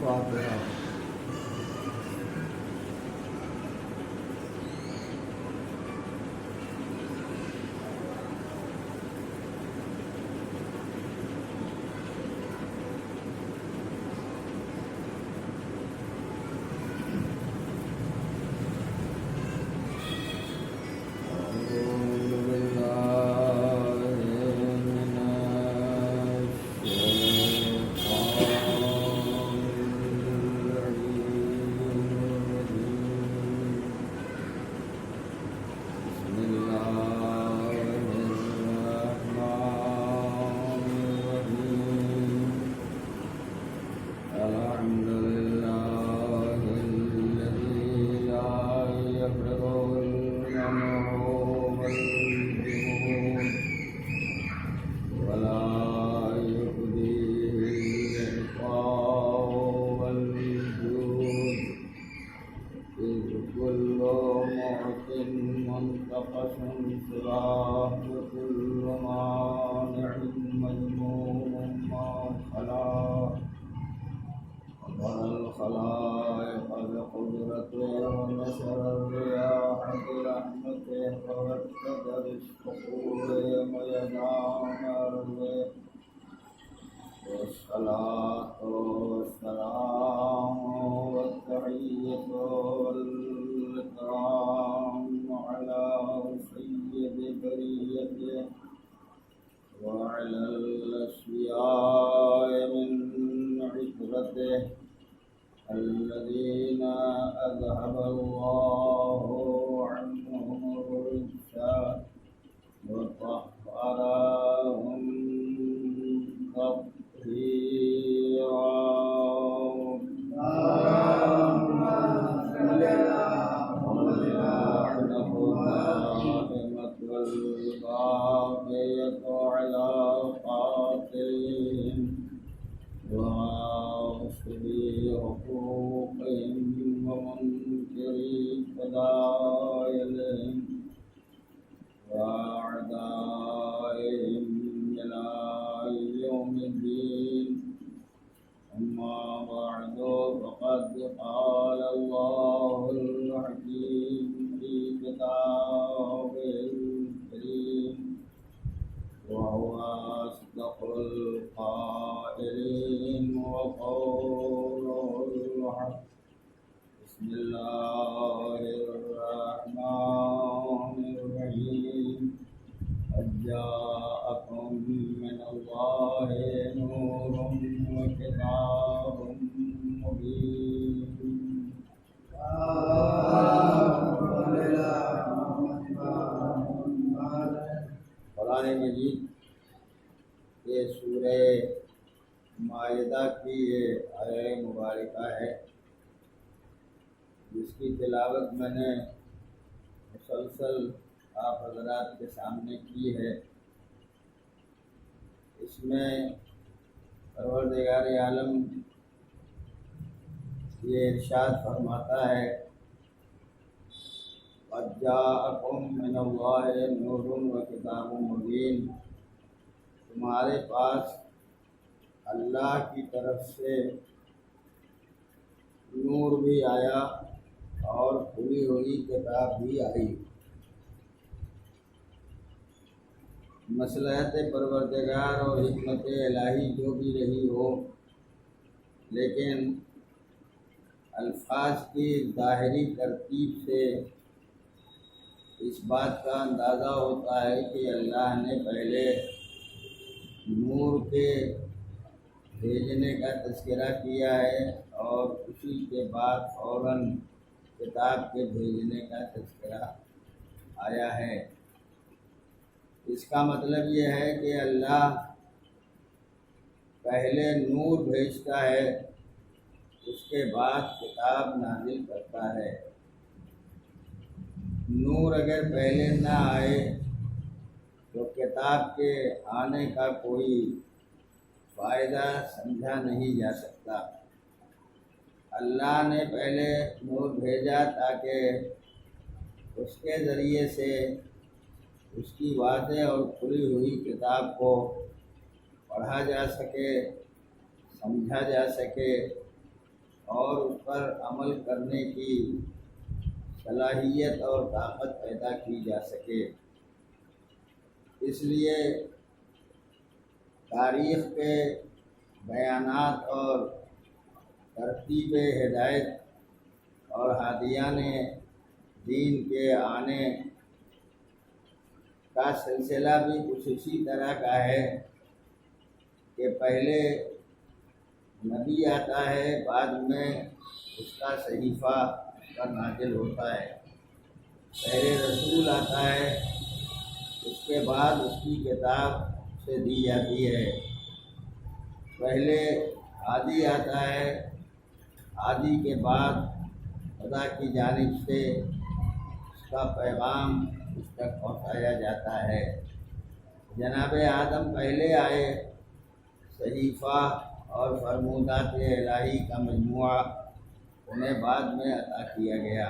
فاتحہ۔ الخلائق بقدرته ونشر الرياح برحمته ووكد الصخور وينام أرضه والصلاة والسلام والتحية والإكرام على سيد بريته وعلى الأشقياء من عترته الذين أذهب الله عنهم الرجس وطهرهم تطهيرا. اللهم صل على محمد الدائمة والباقية على قاتلهم وعاصي حقوقهم ومنكري فضائلهم وأعدائهم إلى يوم الدين. أما بعد فقد قال الله الحكيم في كتابه الكريم وهو أصدق القائلين وقوله الحق. بسم الله الرحمن الرحيم. قد جاءكم من الله نور وكتاب مبين. قرآن مجید کے سورہ مائدہ کی یہ آیہ مبارکہ ہے جس کی تلاوت میں نے مسلسل آپ حضرات کے سامنے کی ہے. اس میں پروردگار عالم یہ ارشاد فرماتا ہے قد جاءکم من اللہ نور وکتاب مبین. تمہارے پاس اللہ کی طرف سے نور بھی آیا اور کھلی ہوئی کتاب بھی آئی. مصلحت پروردگار اور حکمت الہی جو بھی رہی ہو، لیکن الفاظ کی ظاہری ترتیب سے اس بات کا اندازہ ہوتا ہے کہ اللہ نے پہلے نور کے بھیجنے کا تذکرہ کیا ہے اور اسی کے بعد فوراً کتاب کے بھیجنے کا تذکرہ آیا ہے. اس کا مطلب یہ ہے کہ اللہ پہلے نور بھیجتا ہے، اس کے بعد کتاب نازل کرتا ہے. نور اگر پہلے نہ آئے تو کتاب کے آنے کا کوئی فائدہ سمجھا نہیں جا سکتا. اللہ نے پہلے نور بھیجا تاکہ اس کے ذریعے سے اس کی واضح اور کھلی ہوئی کتاب کو پڑھا جا سکے، سمجھا جا سکے اور اس پر عمل کرنے کی صلاحیت اور طاقت پیدا کی جا سکے۔ اس لیے تاریخ کے بیانات اور ترتیب ہدایت اور ہادیان دین کے آنے کا سلسلہ بھی کچھ اسی طرح کا ہے کہ پہلے نبی آتا ہے، بعد میں اس کا صحیفہ پر نازل ہوتا ہے۔ پہلے رسول آتا ہے، اس کے بعد اس کی کتاب سے دی جاتی ہے۔ پہلے عادی آتا ہے، عادی کے بعد خدا کی جانب سے اس کا پیغام اس تک پہنچایا جاتا ہے۔ جناب آدم پہلے آئے، صحیفہ اور فرمودات الہی کا مجموعہ انہیں بعد میں عطا کیا گیا۔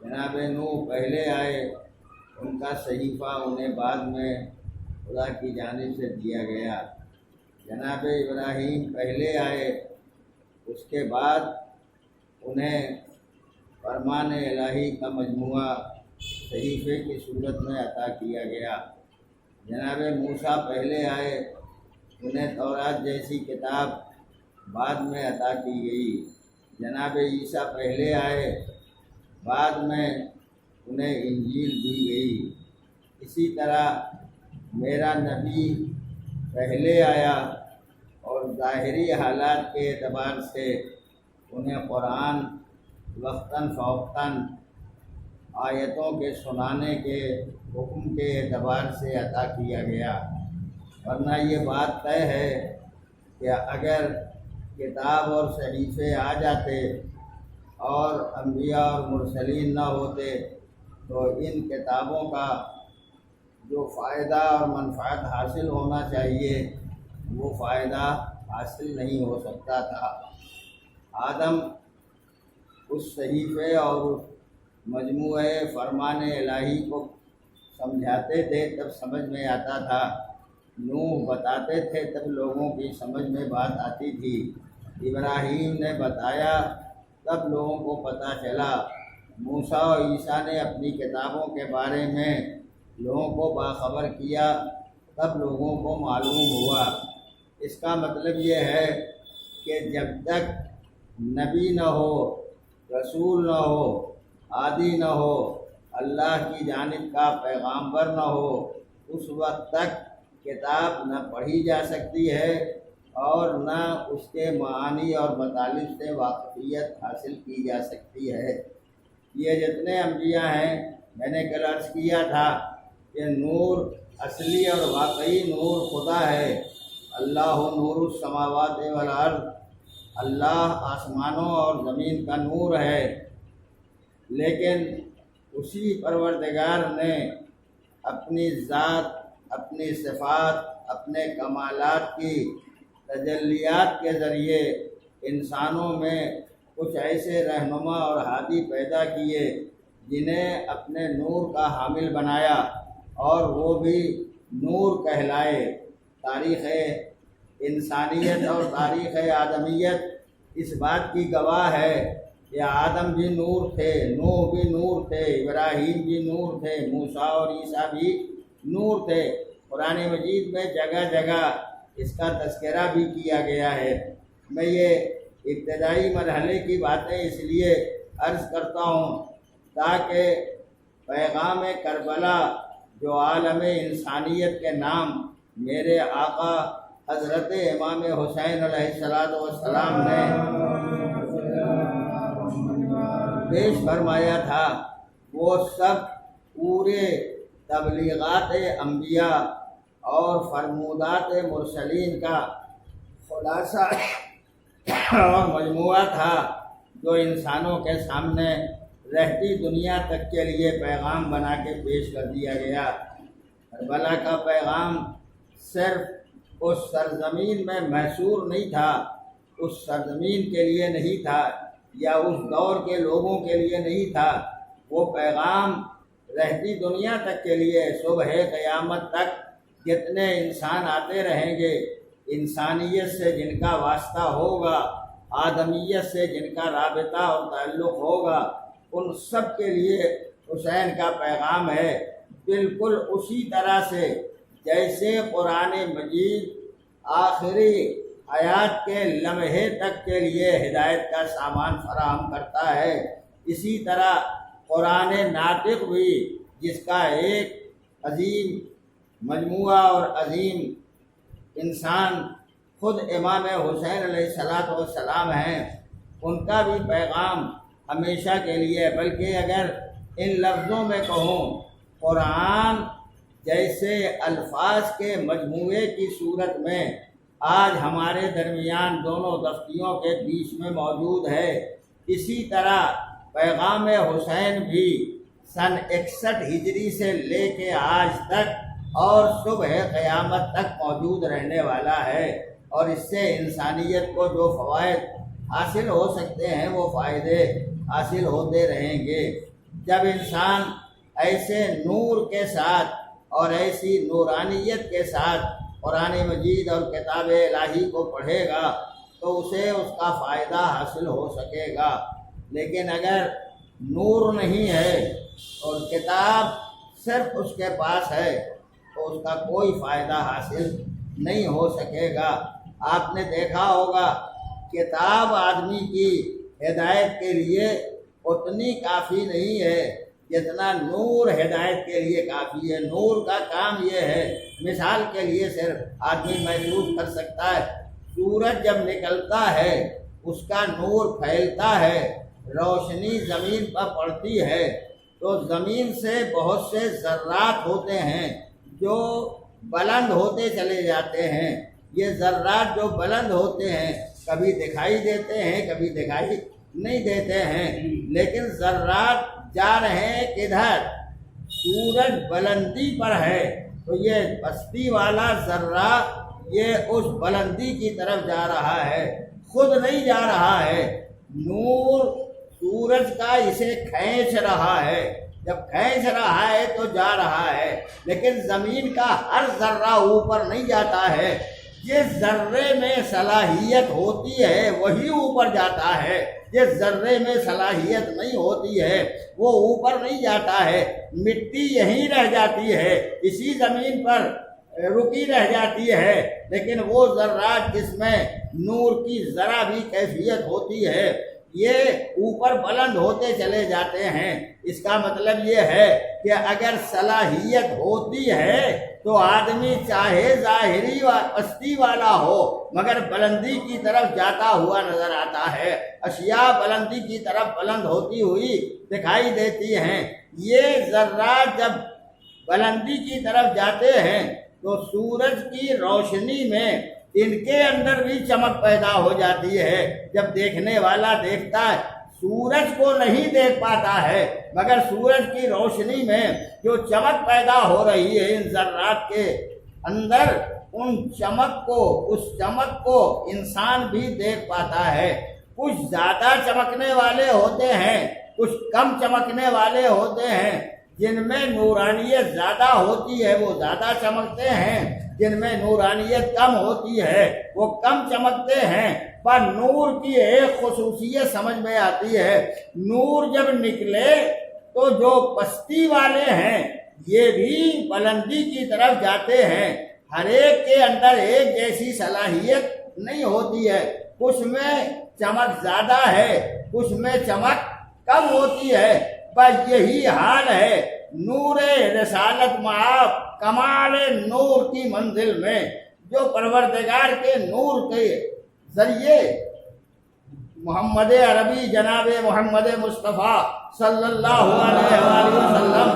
جناب نوح پہلے آئے، ان کا صحیفہ انہیں بعد میں خدا کی جانب سے دیا گیا۔ جناب ابراہیم پہلے آئے، اس کے بعد انہیں فرمان الہی کا مجموعہ صحیفے کی صورت میں عطا کیا گیا۔ جناب موسیٰ پہلے آئے، انہیں تورات جیسی کتاب بعد میں عطا کی گئی۔ جناب عیسیٰ پہلے آئے، بعد میں انہیں انجیل دی گئی۔ اسی طرح میرا نبی پہلے آیا اور ظاہری حالات کے اعتبار سے انہیں قرآن وقتاً فوقتاً آیتوں کے سنانے کے حکم کے اعتبار سے عطا کیا گیا۔ ورنہ یہ بات طے ہے کہ اگر کتاب اور صحیفے آ جاتے اور انبیاء اور مرسلین نہ ہوتے تو ان کتابوں کا جو فائدہ اور منفعت حاصل ہونا چاہیے وہ فائدہ حاصل نہیں ہو سکتا تھا۔ آدم اس صحیفے اور اس مجموعے فرمان الہی کو سمجھاتے تھے تب سمجھ میں آتا تھا، نوح بتاتے تھے تب لوگوں کی سمجھ میں بات آتی تھی، ابراہیم نے بتایا تب لوگوں کو پتہ چلا، موسیٰ اور عیسیٰ نے اپنی کتابوں کے بارے میں لوگوں کو باخبر کیا تب لوگوں کو معلوم ہوا۔ اس کا مطلب یہ ہے کہ جب تک نبی نہ ہو، رسول نہ ہو، عادی نہ ہو، اللہ کی جانب کا پیغامبر نہ ہو، اس وقت تک کتاب نہ پڑھی جا سکتی ہے اور نہ اس کے معانی اور مطالب سے واقفیت حاصل کی جا سکتی ہے۔ یہ جتنے انبیاء ہیں، میں نے کل عرض کیا تھا کہ نور اصلی اور واقعی نور خدا ہے۔ اللہ نور السماوات والارض، اللہ آسمانوں اور زمین کا نور ہے، لیکن اسی پروردگار نے اپنی ذات، اپنی صفات، اپنے کمالات کی تجلیات کے ذریعے انسانوں میں کچھ ایسے رہنما اور ہادی پیدا کیے جنہیں اپنے نور کا حامل بنایا اور وہ بھی نور کہلائے۔ تاریخ انسانیت اور تاریخ آدمیت اس بات کی گواہ ہے کہ آدم بھی نور تھے، نوح بھی نور تھے، ابراہیم بھی نور تھے، موسیٰ اور عیسیٰ بھی نور تھے۔ قرآن مجید میں جگہ جگہ اس کا تذکرہ بھی کیا گیا ہے۔ میں یہ ابتدائی مرحلے کی باتیں اس لیے عرض کرتا ہوں تاکہ پیغام کربلا جو عالم انسانیت کے نام میرے آقا حضرت امام حسین علیہ السلام نے پیش فرمایا تھا، وہ سب پورے تبلیغات انبیاء اور فرمودات مرسلین کا خلاصہ اور مجموعہ تھا جو انسانوں کے سامنے رہتی دنیا تک کے لیے پیغام بنا کے پیش کر دیا گیا۔ کربلا کا پیغام صرف اس سرزمین میں محصور نہیں تھا، اس سرزمین کے لیے نہیں تھا یا اس دور کے لوگوں کے لیے نہیں تھا، وہ پیغام رہتی دنیا تک کے لیے صبح قیامت تک جتنے انسان آتے رہیں گے، انسانیت سے جن کا واسطہ ہوگا، آدمیت سے جن کا رابطہ اور تعلق ہوگا ان سب کے لیے حسین کا پیغام ہے، بالکل اسی طرح سے جیسے قرآن مجید آخری حیات کے لمحے تک کے لیے ہدایت کا سامان فراہم کرتا ہے، اسی طرح قرآن ناطق بھی، جس کا ایک عظیم مجموعہ اور عظیم انسان خود امام حسین علیہ السلام ہیں، ان کا بھی پیغام ہمیشہ کے لیے، بلکہ اگر ان لفظوں میں کہوں، قرآن جیسے الفاظ کے مجموعے کی صورت میں آج ہمارے درمیان دونوں دفتیوں کے بیچ میں موجود ہے، اسی طرح پیغام حسین بھی سن 61 ہجری سے لے کے آج تک اور صبح قیامت تک موجود رہنے والا ہے، اور اس سے انسانیت کو جو فوائد حاصل ہو سکتے ہیں وہ فائدے حاصل ہوتے رہیں گے۔ جب انسان ایسے نور کے ساتھ اور ایسی نورانیت کے ساتھ قرآن مجید اور کتاب الہی کو پڑھے گا تو اسے اس کا فائدہ حاصل ہو سکے گا، لیکن اگر نور نہیں ہے اور کتاب صرف اس کے پاس ہے تو اس کا کوئی فائدہ حاصل نہیں ہو سکے گا۔ آپ نے دیکھا ہوگا کتاب آدمی کی ہدایت کے لیے اتنی کافی نہیں ہے جتنا نور ہدایت کے لیے کافی ہے۔ نور کا کام یہ ہے، مثال کے لیے صرف آدمی محسوس کر سکتا ہے، سورج جب نکلتا ہے اس کا نور پھیلتا ہے، روشنی زمین پر پڑتی ہے تو زمین سے بہت سے ذرات ہوتے ہیں جو بلند ہوتے چلے جاتے ہیں۔ یہ ذرات جو بلند ہوتے ہیں کبھی دکھائی دیتے ہیں کبھی دکھائی نہیں دیتے ہیں، لیکن ذرات جا رہے ہیں کدھر؟ سورج بلندی پر ہے تو یہ بستی والا ذرہ یہ اس بلندی کی طرف جا رہا ہے، خود نہیں جا رہا ہے، نور سورج کا اسے کھینچ رہا ہے، جب کھینچ رہا ہے تو جا رہا ہے، لیکن زمین کا ہر ذرہ اوپر نہیں جاتا ہے، جس ذرے میں صلاحیت ہوتی ہے وہی اوپر جاتا ہے، جس ذرے میں صلاحیت نہیں ہوتی ہے وہ اوپر نہیں جاتا ہے، مٹی یہیں رہ جاتی ہے، اسی زمین پر رکی رہ جاتی ہے، لیکن وہ ذرات جس میں نور کی ذرا بھی کیفیت ہوتی ہے یہ اوپر بلند ہوتے چلے جاتے ہیں۔ اس کا مطلب یہ ہے کہ اگر صلاحیت ہوتی ہے تو آدمی چاہے ظاہری پستی والا ہو مگر بلندی کی طرف جاتا ہوا نظر آتا ہے، اشیاء بلندی کی طرف بلند ہوتی ہوئی دکھائی دیتی ہیں۔ یہ ذرات جب بلندی کی طرف جاتے ہیں تو سورج کی روشنی میں ان کے اندر بھی چمک پیدا ہو جاتی ہے، جب دیکھنے والا دیکھتا ہے سورج کو نہیں دیکھ پاتا ہے مگر سورج کی روشنی میں جو چمک پیدا ہو رہی ہے ان ذرات کے اندر، اس چمک کو انسان بھی دیکھ پاتا ہے۔ کچھ زیادہ چمکنے والے ہوتے ہیں، کچھ کم چمکنے والے ہوتے ہیں، جن میں نورانیت زیادہ ہوتی ہے وہ زیادہ چمکتے ہیں، جن میں نورانیت کم ہوتی ہے وہ کم چمکتے ہیں۔ پر نور کی ایک خصوصیت سمجھ میں آتی ہے، نور جب نکلے تو جو پستی والے ہیں یہ بھی بلندی کی طرف جاتے ہیں، ہر ایک کے اندر ایک جیسی صلاحیت نہیں ہوتی ہے، کچھ میں چمک زیادہ ہے کچھ میں چمک کم ہوتی ہے، بس یہی حال ہے نور رسالت معاف کمال نور کی منزل میں، جو پروردگار کے نور کے ذریعے محمد عربی جناب محمد مصطفیٰ صلی اللہ علیہ وآلہ وسلم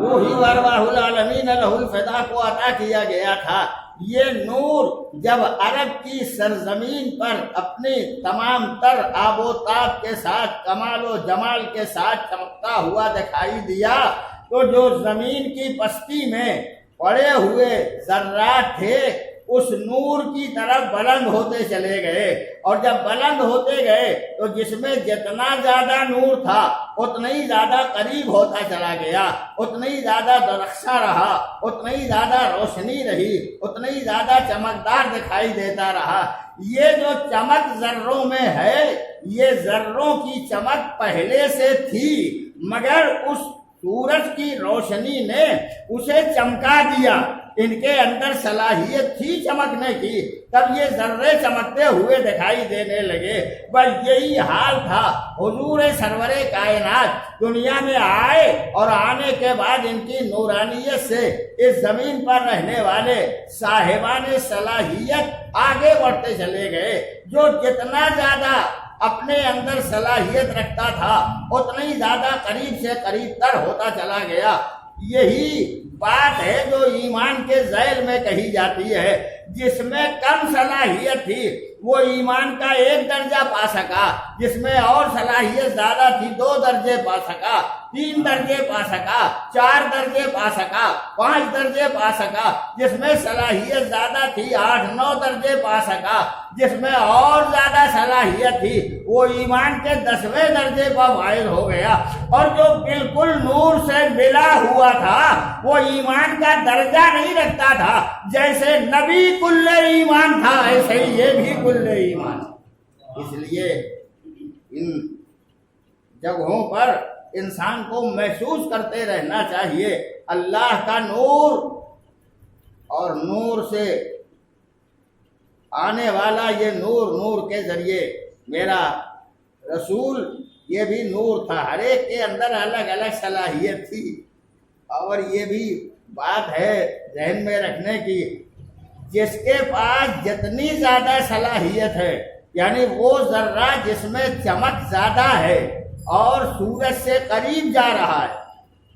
روحی وارواح العالمین لہ الفدا کو عطا کیا گیا تھا۔ یہ نور جب عرب کی سرزمین پر اپنی تمام تر آب و تاب کے ساتھ کمال و جمال کے ساتھ چمکتا ہوا دکھائی دیا تو جو زمین کی پستی میں پڑے ہوئے ذرات تھے اس نور کی طرف بلند ہوتے چلے گئے، اور جب بلند ہوتے گئے تو جس میں جتنا زیادہ نور تھا اتنا ہی زیادہ قریب ہوتا چلا گیا، اتنا ہی زیادہ درخشاں رہا، اتنا ہی زیادہ روشنی رہی، اتنا ہی زیادہ چمکدار دکھائی دیتا رہا۔ یہ جو چمک ذروں میں ہے، یہ ذروں کی چمک پہلے سے تھی، مگر اس سورج کی روشنی نے اسے چمکا دیا۔ ان کے اندر صلاحیت تھی چمکنے کی، تب یہ ذرے چمکتے ہوئے دکھائی دینے لگے۔ بس یہی حال تھا حضور سرور کائنات دنیا میں آئے، اور آنے کے بعد ان کی نورانیت سے اس زمین پر رہنے والے صاحبان صلاحیت آگے بڑھتے چلے گئے۔ جو جتنا زیادہ اپنے اندر صلاحیت رکھتا تھا، اتنا ہی زیادہ قریب سے قریب تر ہوتا چلا گیا۔ یہی بات ہے جو ایمان کے ذیل میں کہی جاتی ہے۔ جس میں کم صلاحیت تھی وہ ایمان کا 1 درجہ پا سکا، جس میں اور صلاحیت زیادہ تھی 2 درجے پا سکا، 3 درجے پا سکا، 4 درجے پا سکا، 5 درجے پا سکا، جس میں صلاحیت زیادہ تھی 8-9 درجے پا سکا، جس میں اور زیادہ صلاحیت تھی وہ ایمان کے 10ویں درجے پر فائز ہو گیا۔ اور جو بالکل نور سے ملا ہوا تھا وہ ایمان کا درجہ نہیں رکھتا تھا۔ جیسے نبی کل ایمان تھا، ایسے ہی یہ بھی کل ایمان۔ اس لیے ان جگہوں پر انسان کو محسوس کرتے رہنا چاہیے اللہ کا نور، اور نور سے آنے والا یہ نور، نور کے ذریعے میرا رسول یہ بھی نور تھا۔ ہر ایک کے اندر الگ الگ صلاحیت تھی، اور یہ بھی بات ہے ذہن میں رکھنے کی، جس کے پاس جتنی زیادہ صلاحیت ہے، یعنی وہ ذرہ جس میں چمک زیادہ ہے اور سورج سے قریب جا رہا ہے،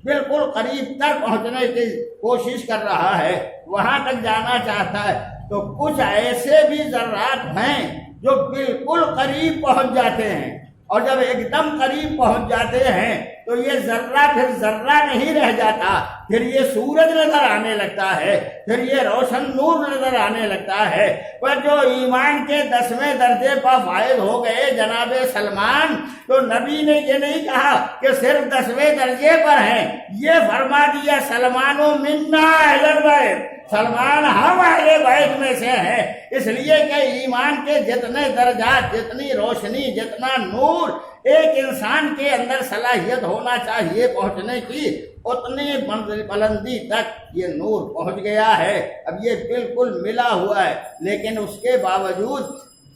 بالکل قریب تک پہنچنے کی کوشش کر رہا ہے، وہاں تک جانا چاہتا ہے، تو کچھ ایسے بھی ذرات ہیں جو بالکل قریب پہنچ جاتے ہیں، اور جب ایک دم قریب پہنچ جاتے ہیں تو یہ ذرہ پھر ذرہ نہیں رہ جاتا، پھر یہ سورج نظر آنے لگتا ہے، پھر یہ روشن نور نظر آنے لگتا ہے۔ پر جو ایمان کے 10ویں درجے پر فائز ہو گئے جناب سلمان، تو نبی نے یہ نہیں کہا کہ صرف 10ویں درجے پر ہیں، یہ فرما دیا سلمان و منا اہل البیت، سلمان ہم اہل بیت میں سے ہیں۔ اس لیے کہ ایمان کے جتنے درجات، جتنی روشنی، جتنا نور ایک انسان کے اندر صلاحیت ہونا چاہیے پہنچنے کی، اتنی بلندی تک یہ نور پہنچ گیا ہے۔ اب یہ بالکل ملا ہوا ہے، لیکن اس کے باوجود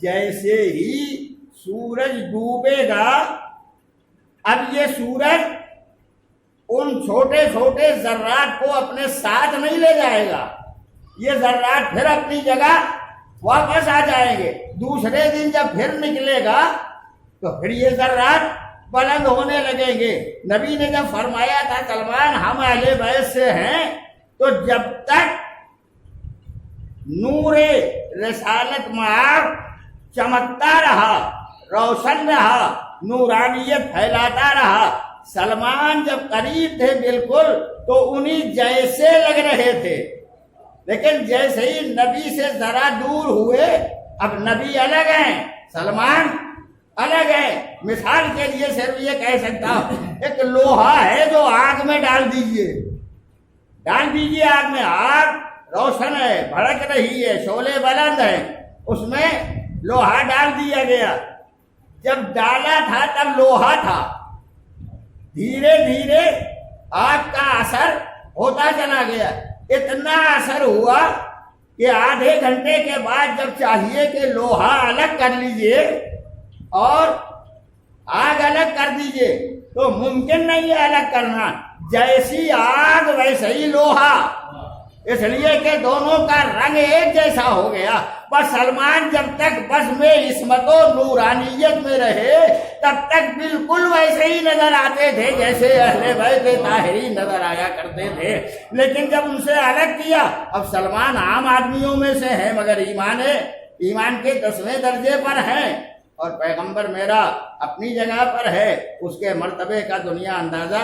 جیسے ہی سورج ڈوبے گا، اب یہ سورج ان چھوٹے چھوٹے ذرات کو اپنے ساتھ نہیں لے جائے گا، یہ ذرات پھر اپنی جگہ واپس آ جائیں گے۔ دوسرے دن جب پھر نکلے گا تو پھر یہ ذرات بلند ہونے لگیں گے۔ نبی نے جب فرمایا تھا سلمان ہم اہل بیت سے ہیں، تو جب تک نور رسالت معاف چمکتا رہا، روشن رہا، نورانیت پھیلاتا رہا، سلمان جب قریب تھے بالکل تو انہیں جیسے لگ رہے تھے، لیکن جیسے ہی نبی سے ذرا دور ہوئے، اب نبی الگ ہیں، سلمان الگ ہے۔ مثال کے لیے صرف یہ کہہ سکتا ہوں، ایک لوہا ہے جو آگ میں ڈال دیجئے آگ میں، آگ روشن ہے، بھڑک رہی ہے، شعلے بلند ہیں، اس میں لوہا ڈال دیا گیا۔ جب ڈالا تھا تب لوہا تھا، دھیرے دھیرے آگ کا اثر ہوتا چلا گیا، اتنا اثر ہوا کہ آدھے گھنٹے کے بعد جب چاہیے کہ لوہا الگ کر لیجئے اور آگ الگ کر دیجئے تو ممکن نہیں ہے الگ کرنا، جیسی آگ ویسے ہی لوہا، اس لیے کہ دونوں کا رنگ ایک جیسا ہو گیا۔ بس سلمان جب تک بس میں عصمت و نورانیت میں رہے تب تک بالکل ویسے ہی نظر آتے تھے جیسے اہل بیت طاہرین نظر آیا کرتے تھے، لیکن جب ان سے الگ کیا، اب سلمان عام آدمیوں میں سے ہیں، مگر ایمان کے 10ویں درجے پر ہیں، اور پیغمبر میرا اپنی جگہ پر ہے، اس کے مرتبے کا دنیا اندازہ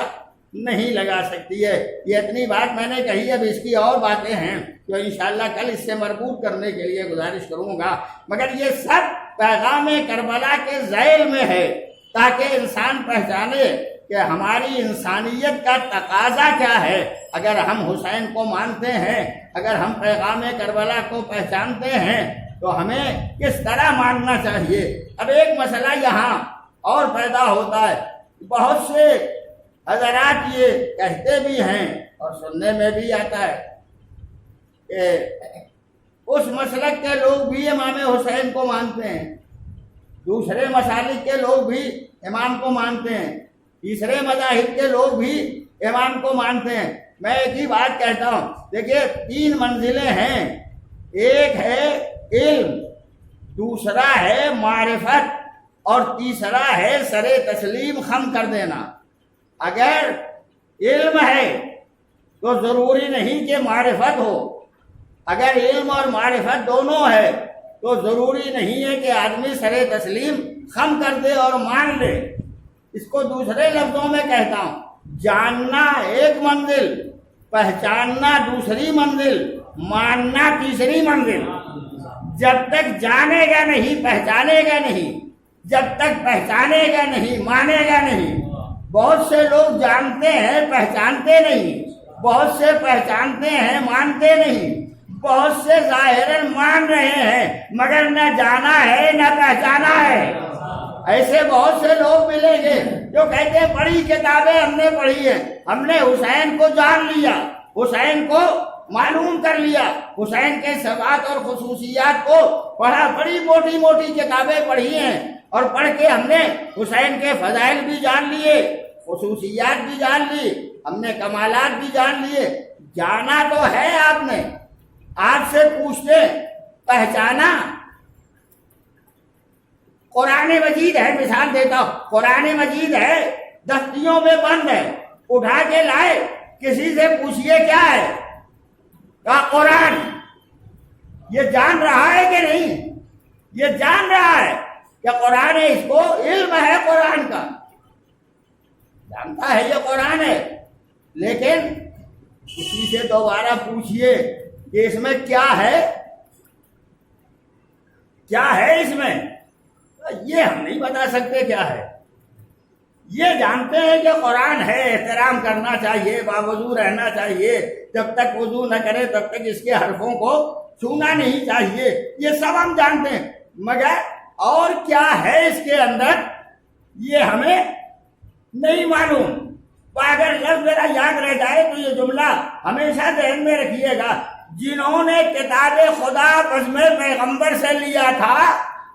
نہیں لگا سکتی ہے۔ یہ اتنی بات میں نے کہی، اب اس کی اور باتیں ہیں جو انشاءاللہ کل اس سے مربوط کرنے کے لیے گزارش کروں گا، مگر یہ سب پیغام کربلا کے ذیل میں ہے، تاکہ انسان پہچانے کہ ہماری انسانیت کا تقاضا کیا ہے. اگر ہم حسین کو مانتے ہیں، اگر ہم پیغام کربلا کو پہچانتے ہیں تو ہمیں کس طرح ماننا چاہیے. اب ایک مسئلہ یہاں اور پیدا ہوتا ہے. بہت سے حضرات یہ کہتے بھی ہیں اور سننے میں بھی آتا ہے کہ اس مسلک کے لوگ بھی امام حسین کو مانتے ہیں، دوسرے مسالک کے لوگ بھی امام کو مانتے ہیں، تیسرے مذاہب کے لوگ بھی امام کو مانتے ہیں. میں ایک ہی بات کہتا ہوں، دیکھیے 3 منزلیں ہیں. ایک ہے علم، دوسرا ہے معرفت، اور تیسرا ہے سر تسلیم خم کر دینا. اگر علم ہے تو ضروری نہیں کہ معرفت ہو. اگر علم اور معرفت دونوں ہے تو ضروری نہیں ہے کہ آدمی سر تسلیم خم کر دے اور مان لے. اس کو دوسرے لفظوں میں کہتا ہوں، جاننا ایک منزل، پہچاننا دوسری منزل، ماننا تیسری منزل. جب تک جانے گا نہیں پہچانے گا نہیں، جب تک پہچانے گا نہیں مانے گا نہیں. بہت سے لوگ جانتے ہیں پہچانتے نہیں، بہت سے پہچانتے ہیں مانتے نہیں، بہت سے ظاہراً مان رہے ہیں مگر نہ جانا ہے نہ پہچانا ہے. ایسے بہت سے لوگ ملیں گے جو کہتے ہیں پڑھی کتابیں ہم نے پڑھی ہیں، ہم نے حسین کو جان لیا، حسین کو معلوم کر لیا، حسین کے صفات اور خصوصیات کو پڑھا، بڑی موٹی موٹی کتابیں پڑھی ہیں اور پڑھ کے ہم نے حسین کے فضائل بھی جان لیے، خصوصیات بھی جان لی، ہم نے کمالات بھی جان لیے. جانا تو ہے آپ نے. آپ سے پوچھتے پہچانا. قرآن مجید ہے، مثال دیتا ہوں، قرآن مجید ہے، دستیوں میں بند ہے، اٹھا کے لائے، کسی سے پوچھئے کیا ہے، کہا قرآن. یہ جان رہا ہے کہ نہیں؟ یہ جان رہا ہے کہ قرآن ہے، اس کو علم ہے قرآن کا، جانتا ہے یہ قرآن ہے. لیکن کسی سے دوبارہ پوچھئے کہ اس میں کیا ہے، کیا ہے اس میں، یہ ہم نہیں بتا سکتے کیا ہے. یہ جانتے ہیں کہ قرآن ہے، احترام کرنا چاہیے، باوضو رہنا چاہیے، جب تک وضو نہ کرے تب تک اس کے حرفوں کو چھونا نہیں چاہیے، یہ سب ہم جانتے ہیں. مگر اور کیا ہے اس کے اندر یہ ہمیں نہیں معلوم. اگر لفظ میرا یاد رہ جائے تو یہ جملہ ہمیشہ ذہن میں رکھیے گا، جنہوں نے کتاب خدا بزم پیغمبر سے لیا تھا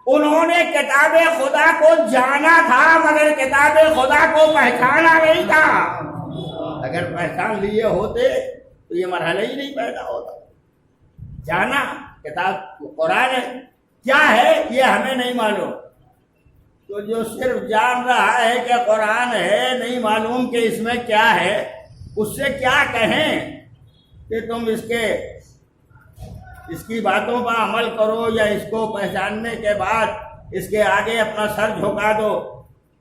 انہوں نے کتاب خدا کو جانا تھا مگر کتاب خدا کو پہچانا نہیں تھا. اگر پہچان لیے ہوتے تو یہ مرحلہ ہی نہیں پیدا ہوتا. جانا کتاب قرآن ہے، کیا ہے یہ ہمیں نہیں معلوم. تو جو صرف جان رہا ہے کہ قرآن ہے، نہیں معلوم کہ اس میں کیا ہے، اس سے کیا کہیں کہ تم اس کی باتوں پر عمل کرو یا اس کو پہچاننے کے بعد اس کے آگے اپنا سر جھکا دو.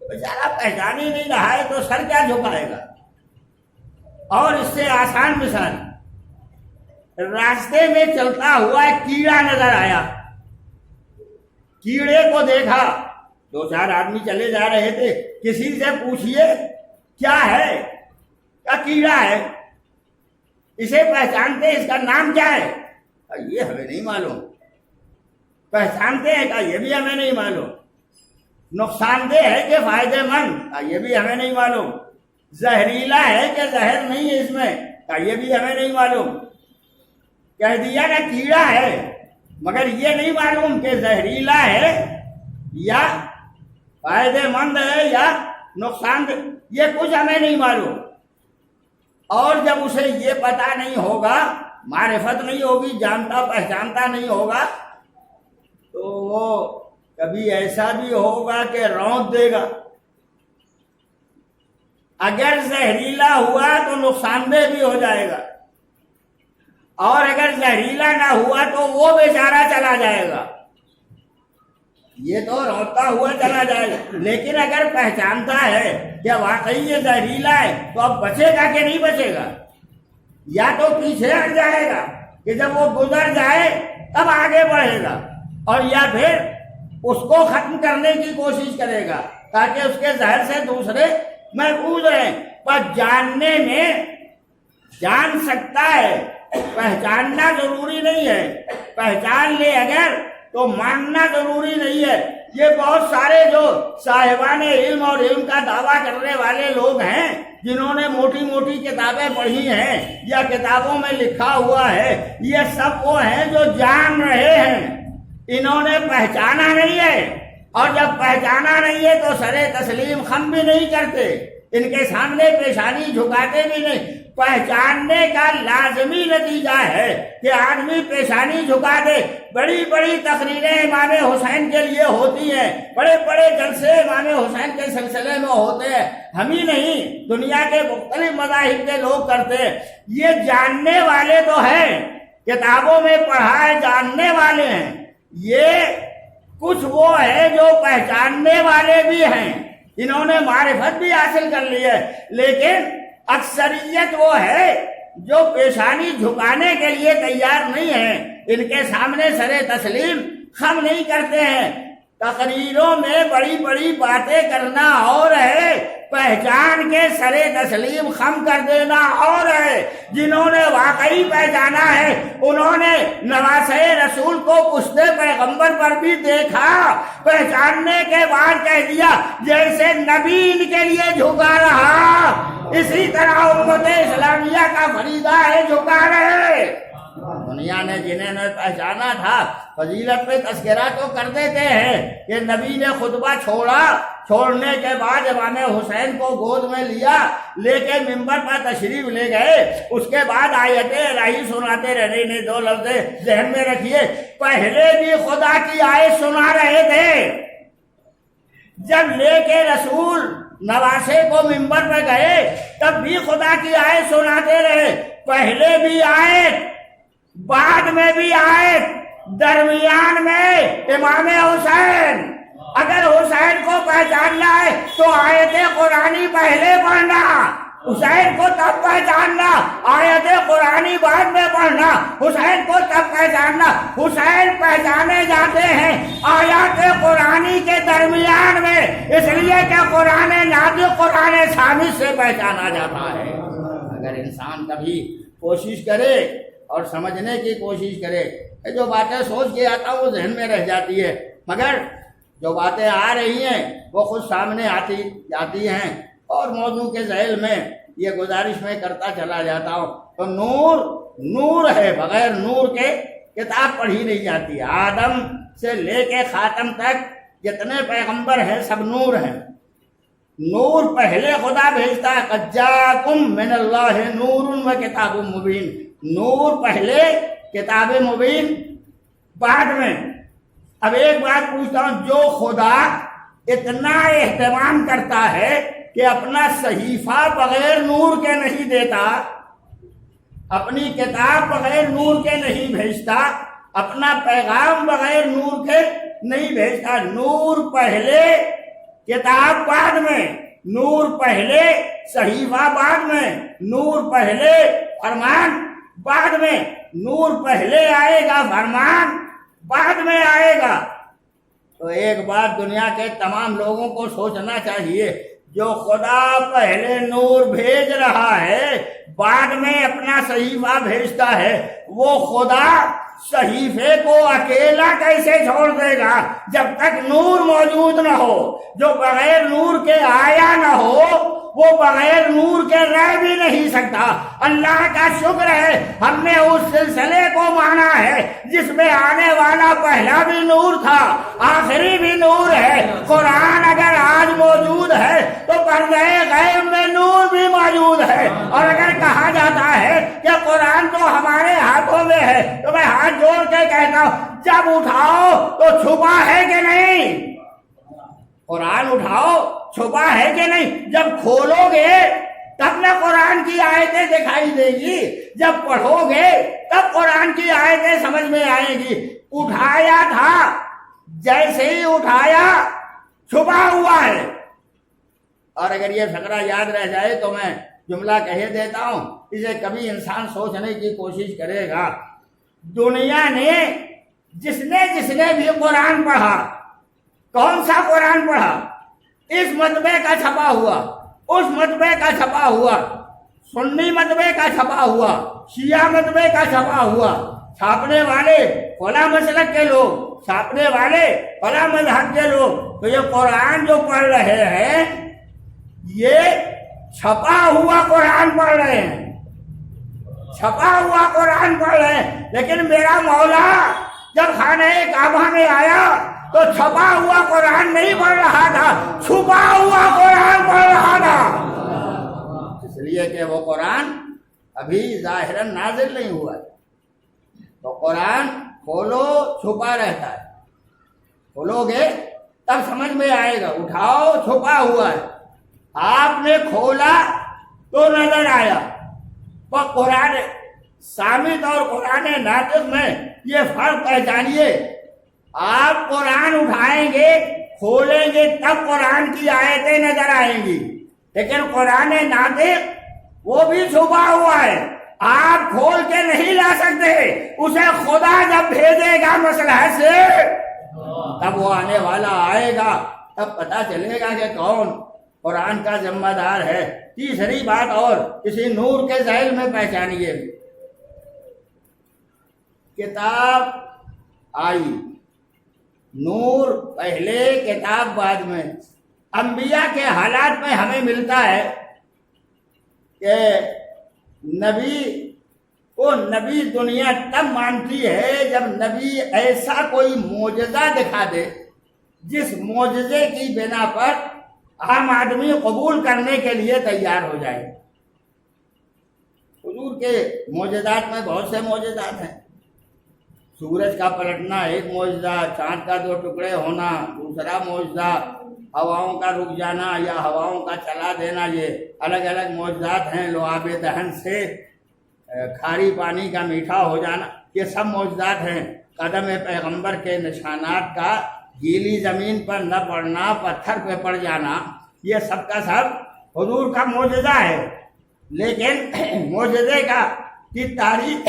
بیچارہ پہچان ہی نہیں رہا ہے تو سر کیا جھکائے گا. اور اس سے آسان مثال، راستے میں چلتا ہوا ایک کیڑا نظر آیا، کیڑے کو دیکھا، 2-4 آدمی چلے جا رہے تھے، کسی سے پوچھئے کیا ہے، کیا کیڑا ہے، اسے پہچانتے اس کا نام کیا ہے، یہ ہمیں نہیں معلوم. پہچانتے ہیں کہ یہ بھی ہمیں نہیں معلوم. نقصان دہ ہے کہ فائدہ مند، یہ بھی ہمیں نہیں معلوم. زہریلا ہے کہ زہر نہیں ہے اس میں، یہ بھی ہمیں نہیں معلوم. کہہ دیا نا کیڑا ہے مگر یہ نہیں معلوم کہ زہریلا ہے یا فائدہ مند ہے یا نقصان دہ، یہ کچھ ہمیں نہیں معلوم. اور جب اسے یہ پتہ نہیں ہوگا، معرفت نہیں ہوگی، جانتا پہچانتا نہیں ہوگا، تو وہ کبھی ایسا بھی ہوگا کہ رونت دے گا. اگر زہریلا ہوا تو نقصان دہ بھی ہو جائے گا، اور اگر زہریلا نہ ہوا تو وہ بیچارہ چلا جائے گا، یہ تو روتا ہوا چلا جائے گا. لیکن اگر پہچانتا ہے کہ واقعی یہ زہریلا ہے تو اب بچے گا کہ نہیں بچے گا، یا تو پیچھے ہٹ جائے گا کہ جب وہ گزر جائے تب آگے بڑھے گا، اور یا پھر اس کو ختم کرنے کی کوشش کرے گا تاکہ اس کے زہر سے دوسرے محفوظ ہیں، پر جاننے میں جان سکتا ہے، پہچاننا ضروری نہیں ہے، پہچان لے اگر تو ماننا ضروری نہیں ہے۔ یہ بہت سارے جو صاحبان علم اور علم کا دعویٰ کرنے والے لوگ ہیں، جنہوں نے موٹی موٹی کتابیں پڑھی ہیں یا کتابوں میں لکھا ہوا ہے، یہ سب وہ ہیں جو جان رہے ہیں، انہوں نے پہچانا نہیں ہے، اور جب پہچانا نہیں ہے تو سر تسلیم خم بھی نہیں کرتے، ان کے سامنے پیشانی جھکاتے بھی نہیں۔ پہچاننے کا لازمی نتیجہ ہے کہ آدمی پیشانی جھکا دے۔ بڑی بڑی تقریریں امام حسین کے لیے ہوتی ہیں، بڑے بڑے جلسے امام حسین کے سلسلے میں ہوتے ہیں، ہم ہی نہیں دنیا کے مختلف مذاہب کے لوگ کرتے ہیں۔ یہ جاننے والے تو ہیں، کتابوں میں پڑھا ہے، جاننے والے ہیں۔ یہ کچھ وہ ہے جو پہچاننے والے بھی ہیں، انہوں نے معرفت بھی حاصل کر لی ہے، لیکن اکثریت وہ ہے جو پیشانی جھکانے کے لیے تیار نہیں ہے، ان کے سامنے سر تسلیم خم نہیں کرتے ہیں۔ تقریروں میں بڑی بڑی باتیں کرنا اور ہے، پہچان کے سر تسلیم خم کر دینا اور ہے۔ جنہوں نے واقعی پہچانا ہے انہوں نے نواسے رسول کو پشتے پیغمبر پر بھی دیکھا، پہچاننے کے بعد کہہ دیا جیسے نبی ان کے لیے جھکا رہا، اسی طرح امت اسلامیہ کا فریضہ ہے جھکا رہے۔ دنیا نے جنہیں نے پہچانا تھا فضیلت پہ تذکرہ تو کر دیتے ہیں کہ نبی نے خطبہ چھوڑنے کے بعد امام حسین کو گود میں لیا، لے کے ممبر پر تشریف لے گئے، اس کے بعد آیت الہی سناتے رہے۔ نے دو لفظ ذہن میں رکھیے، پہلے بھی خدا کی آیت سنا رہے تھے، جب لے کے رسول نواسے کو ممبر پہ گئے تب بھی خدا کی آیت سناتے رہے، پہلے بھی آیت، بعد میں بھی آیت، درمیان میں امام حسین۔ اگر حسین کو پہچاننا ہے تو آیت قرآنی پہلے پڑھنا، حسین کو تب پہچاننا، آیت قرآنی بعد میں پڑھنا، حسین کو تب پہچاننا۔ حسین پہچانے جاتے ہیں آیات قرآنی کے درمیان میں، اس لیے کہ قرآن ناطق قرآن صامت سے پہچانا جاتا ہے۔ اگر انسان کبھی کوشش کرے اور سمجھنے کی کوشش کرے، جو باتیں سوچ کے آتا وہ ذہن میں رہ جاتی ہے، مگر جو باتیں آ رہی ہیں وہ خود سامنے آتی جاتی ہیں۔ اور موضوع کے ذیل میں یہ گزارش میں کرتا چلا جاتا ہوں، تو نور ہے، بغیر نور کے کتاب پڑھی نہیں جاتی۔ آدم سے لے کے خاتم تک جتنے پیغمبر ہیں سب نور ہیں۔ نور پہلے خدا بھیجتا ہے، قد جاءکم من اللہ نور و کتاب مبین، نور پہلے کتاب مبین بعد میں۔ اب ایک بات پوچھتا ہوں، جو خدا اتنا اہتمام کرتا ہے کہ اپنا صحیفہ بغیر نور کے نہیں دیتا، اپنی کتاب بغیر نور کے نہیں بھیجتا، اپنا پیغام بغیر نور کے نہیں بھیجتا، نور پہلے کتاب بعد میں، نور پہلے صحیفہ بعد میں، نور پہلے فرمان بعد میں، نور پہلے آئے گا فرمان بعد میں آئے گا۔ تو ایک بات دنیا کے تمام لوگوں کو سوچنا چاہیے، جو خدا پہلے نور بھیج رہا ہے بعد میں اپنا صحیفہ بھیجتا ہے، وہ خدا صحیفے کو اکیلا کیسے چھوڑ دے گا جب تک نور موجود نہ ہو؟ جو بغیر نور کے آیا نہ ہو وہ بغیر نور کے رہ بھی نہیں سکتا۔ اللہ کا شکر ہے ہم نے اس سلسلے کو مانا ہے جس میں آنے والا پہلا بھی نور تھا، آخری بھی نور ہے۔ قرآن اگر آج موجود ہے تو پردہ غیب میں نور بھی موجود ہے۔ اور اگر کہا جاتا ہے کہ قرآن تو ہمارے ہاتھوں میں ہے تو میں ہاتھ جوڑ کے کہتا ہوں، جب اٹھاؤ تو چھپا ہے کہ نہیں؟ قرآن اٹھاؤ چھپا ہے کہ نہیں؟ جب کھولو گے تب نہ قرآن کی آیتیں دکھائی دے گی، جب پڑھو گے تب قرآن کی آیتیں سمجھ میں آئیں گی۔ اٹھایا تھا، جیسے ہی اٹھایا چھپا ہوا ہے۔ اور اگر یہ فقرہ یاد رہ جائے تو میں جملہ کہہ دیتا ہوں، اسے کبھی انسان سوچنے کی کوشش کرے گا۔ دنیا نے جس نے بھی قرآن پڑھا، کون سا قرآن پڑھا؟ اس مطبع کا چھپا ہوا، اس مطبع کا چھپا ہوا، سنی مطبع کا چھپا ہوا، شیعہ مطبع کا چھپا ہوا، چھاپنے والے فلاں مسلک کے لوگ، چھاپنے والے فلاں مذہب کے لوگ، تو یہ قرآن جو پڑھ رہے ہیں یہ چھپا ہوا قرآن پڑھ رہے ہیں، چھپا ہوا قرآن پڑھ رہے ہیں۔ لیکن میرا مولا جب خانہ کعبہ میں آیا تو چھپا ہوا قرآن نہیں پڑھ رہا تھا، چھپا ہوا قرآن پڑھ رہا تھا، اس لیے کہ وہ قرآن ابھی ظاہراً نازل نہیں ہوا ہے۔ تو قرآن کھولو چھپا رہتا ہے، کھولو گے تب سمجھ میں آئے گا، اٹھاؤ چھپا ہوا ہے، آپ نے کھولا تو نظر آیا۔ تو قرآن صامت اور قرآن ناطق میں یہ فرق پہچانیے، آپ قرآن اٹھائیں گے کھولیں گے تب قرآن کی آیتیں نظر آئیں گی، لیکن قرآن ناطق وہ بھی چھپا ہوا ہے، آپ کھول کے نہیں لا سکتے، اسے خدا جب بھیجے گا مسلح سے تب وہ آنے والا آئے گا، تب پتہ چلے گا کہ کون قرآن کا ذمہ دار ہے۔ تیسری بات اور کسی نور کے ذیل میں پہچانیے، کتاب آئی، نور پہلے کتاب بعد میں۔ انبیاء کے حالات میں ہمیں ملتا ہے کہ نبی کو نبی دنیا تب مانتی ہے جب نبی ایسا کوئی معجزہ دکھا دے جس معجزے کی بنا پر عام آدمی قبول کرنے کے لیے تیار ہو جائے۔ حضور کے معجزات میں بہت سے معجزات ہیں، سورج کا پلٹنا ایک معجزہ، چاند کا 2 ٹکڑے ہونا دوسرا معجزہ، ہواؤں کا رک جانا یا ہواؤں کا چلا دینا، یہ الگ الگ معجزات ہیں، لعاب دہن سے کھاری پانی کا میٹھا ہو جانا، یہ سب معجزات ہیں۔ قدم پیغمبر کے نشانات کا گیلی زمین پر نہ پڑنا، پتھر پہ پڑ جانا، یہ سب کا سب حضور کا معجزہ ہے۔ لیکن معجزے کی تاریخ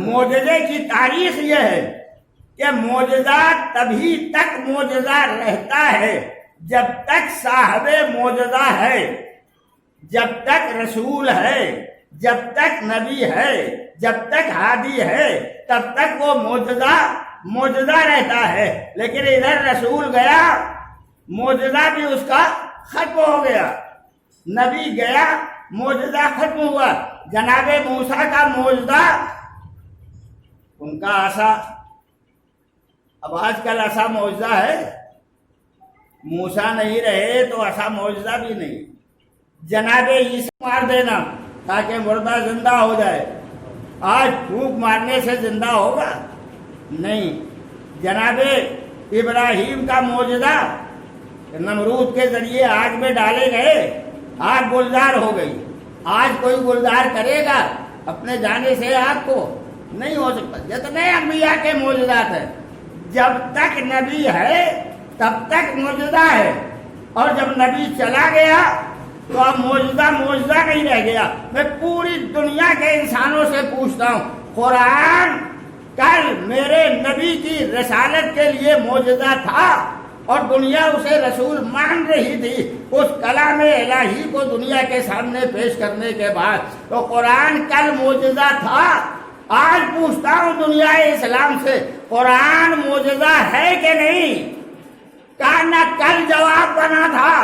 معجزے کی تاریخ یہ ہے کہ معجزہ تبھی تک معجزہ رہتا ہے جب تک صاحب معجزہ ہے، جب تک رسول ہے، جب تک نبی ہے، جب تک ہادی ہے، تب تک وہ معجزہ رہتا ہے۔ لیکن ادھر رسول گیا، معجزہ بھی اس کا ختم ہو گیا، نبی گیا، معجزہ ختم ہوا۔ جناب موسیٰ کا معجزہ، ان کا عصا، اب آج کل عصا معجزہ ہے، موسیٰ نہیں رہے تو عصا معجزہ بھی نہیں۔ جناب عیسیٰ مار دینا تاکہ مردہ زندہ ہو جائے، آج پھونک مارنے سے زندہ ہوگا؟ نہیں۔ جناب ابراہیم کا معجزہ، نمرود کے ذریعے آگ میں ڈالے گئے، آگ گلزار ہو گئی۔ آج کوئی گلزار کرے گا اپنے جانے سے آگ کو؟ نہیں ہو سکتا۔ جتنے انبیاء کے معجزات ہیں، جب تک نبی ہے تب تک معجزہ ہے، اور جب نبی چلا گیا تو اب معجزہ نہیں رہ گیا۔ میں پوری دنیا کے انسانوں سے پوچھتا ہوں، قرآن کل میرے نبی کی رسالت کے لیے معجزہ تھا اور دنیا اسے رسول مان رہی تھی، اس کلام الہی کو دنیا کے سامنے پیش کرنے کے بعد، تو قرآن کل معجزہ تھا؟ آج پوچھتا ہوں دنیا اسلام سے، قرآن معجزہ ہے کہ نہیں؟ کہا نہ کل جواب بنا تھا،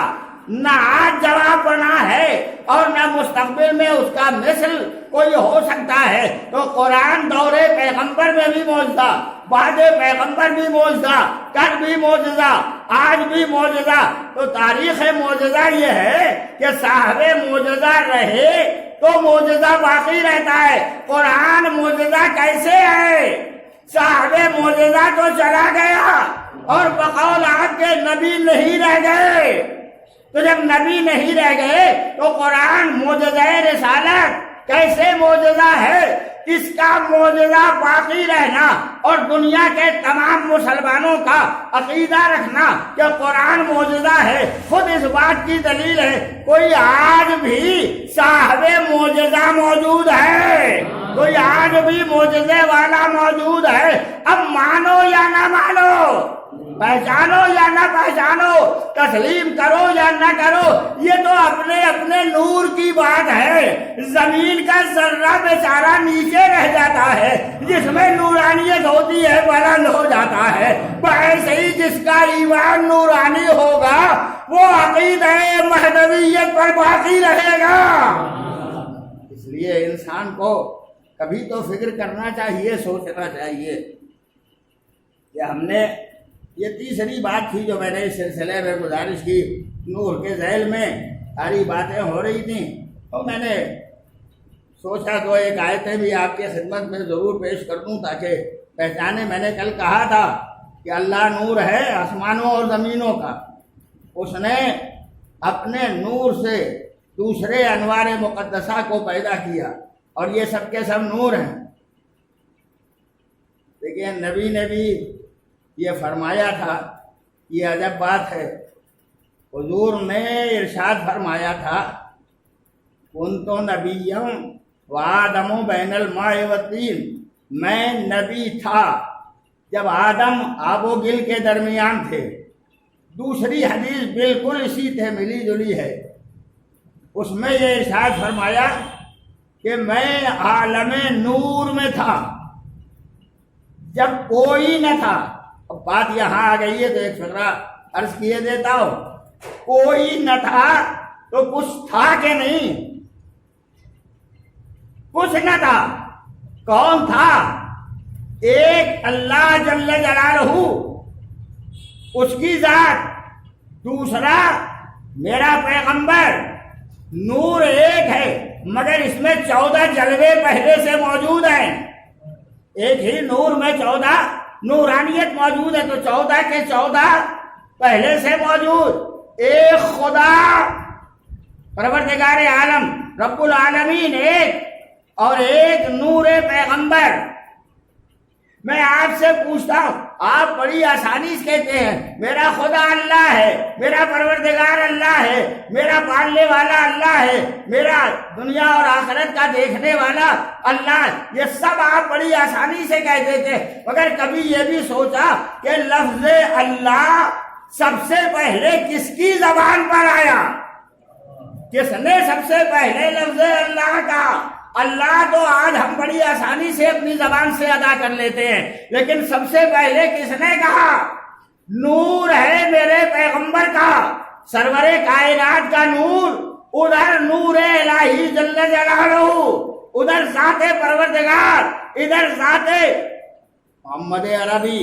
نہ آج جواب بنا ہے، اور نہ مستقبل میں اس کا مثل کوئی ہو سکتا ہے۔ تو قرآن دور پیغمبر میں بھی معجزہ، بعد پیغمبر بھی معجزہ، کل بھی معجزہ، آج بھی معجزہ۔ تو تاریخ معجزہ یہ ہے کہ صاحب معجزہ رہے تو معجزہ باقی رہتا ہے۔ قرآن معجزہ کیسے ہے؟ صاحب معجزہ تو چلا گیا اور بقول آپ کے نبی نہیں رہ گئے۔ تو جب نبی نہیں رہ گئے تو قرآن معجزہ رسالت کیسے معجزہ ہے؟ اس کا معجزہ باقی رہنا اور دنیا کے تمام مسلمانوں کا عقیدہ رکھنا کہ قرآن معجزہ ہے، خود اس بات کی دلیل ہے کوئی آج بھی صاحب معجزہ موجود ہے۔ کوئی آج بھی معجزے والا موجود ہے؟ اب مانو یا نہ مانو، پہچانو یا نہ پہچانو، تسلیم کرو یا نہ کرو، یہ تو اپنے اپنے نور کی بات ہے۔ زمین کا ذرہ بیچارہ نیچے رہ جاتا ہے، جس میں نورانیت ہوتی ہے بلند ہو جاتا ہے۔ ایسے ہی جس کا ایمان نورانی ہوگا وہ عقیدہ مہدویت پر باقی رہے گا۔ اس لیے انسان کو کبھی تو فکر کرنا چاہیے، سوچنا چاہیے کہ ہم نے یہ تیسری بات تھی جو میں نے اس سلسلے میں گزارش کی۔ نور کے ذیل میں ساری باتیں ہو رہی تھیں، اور میں نے سوچا تو ایک آیتیں بھی آپ کے خدمت میں ضرور پیش کر دوں تاکہ پہچانے۔ میں نے کل کہا تھا کہ اللہ نور ہے آسمانوں اور زمینوں کا، اس نے اپنے نور سے دوسرے انوار مقدسہ کو پیدا کیا، اور یہ سب کے سب نور ہیں۔ لیکن نبی نے بھی یہ فرمایا تھا، یہ عجب بات ہے، حضور نے ارشاد فرمایا تھا کنت نبیّ وآدم بین الماء والطین، میں نبی تھا جب آدم آب و گل کے درمیان تھے۔ دوسری حدیث بالکل اسی سے ملی جلی ہے، اس میں یہ ارشاد فرمایا کہ میں عالم نور میں تھا جب کوئی نہ تھا۔ اب بات یہاں آ گئی ہے تو ایک فقرہ عرض کیے دیتا ہوں، کوئی نہ تھا تو کچھ تھا کہ نہیں؟ کچھ نہ تھا، کون تھا؟ ایک اللہ جل جلالہ، اس کی ذات، دوسرا میرا پیغمبر۔ نور ایک ہے مگر اس میں 14 جلوے پہلے سے موجود ہیں۔ ایک ہی نور میں 14 نورانیت موجود ہے، تو 14 کے 14 پہلے سے موجود۔ ایک خدا پروردگار عالم رب العالمین ایک، اور ایک نور پیغمبر۔ میں آپ سے پوچھتا ہوں، آپ بڑی آسانی سے کہتے ہیں میرا خدا اللہ ہے، میرا پروردگار اللہ ہے، میرا پالنے والا اللہ ہے، میرا دنیا اور آخرت کا دیکھنے والا اللہ، یہ سب آپ بڑی آسانی سے کہہ دیتے، مگر کبھی یہ بھی سوچا کہ لفظ اللہ سب سے پہلے کس کی زبان پر آیا؟ کس نے سب سے پہلے لفظ اللہ کا؟ اللہ تو آج ہم بڑی آسانی سے اپنی زبان سے ادا کر لیتے ہیں، لیکن سب سے پہلے کس نے کہا؟ نور ہے میرے پیغمبر کا، سرور کائنات کا نور، ادھر نور الہی جل جلالہ، ادھر ذات پروردگار، ادھر ذات محمد عربی۔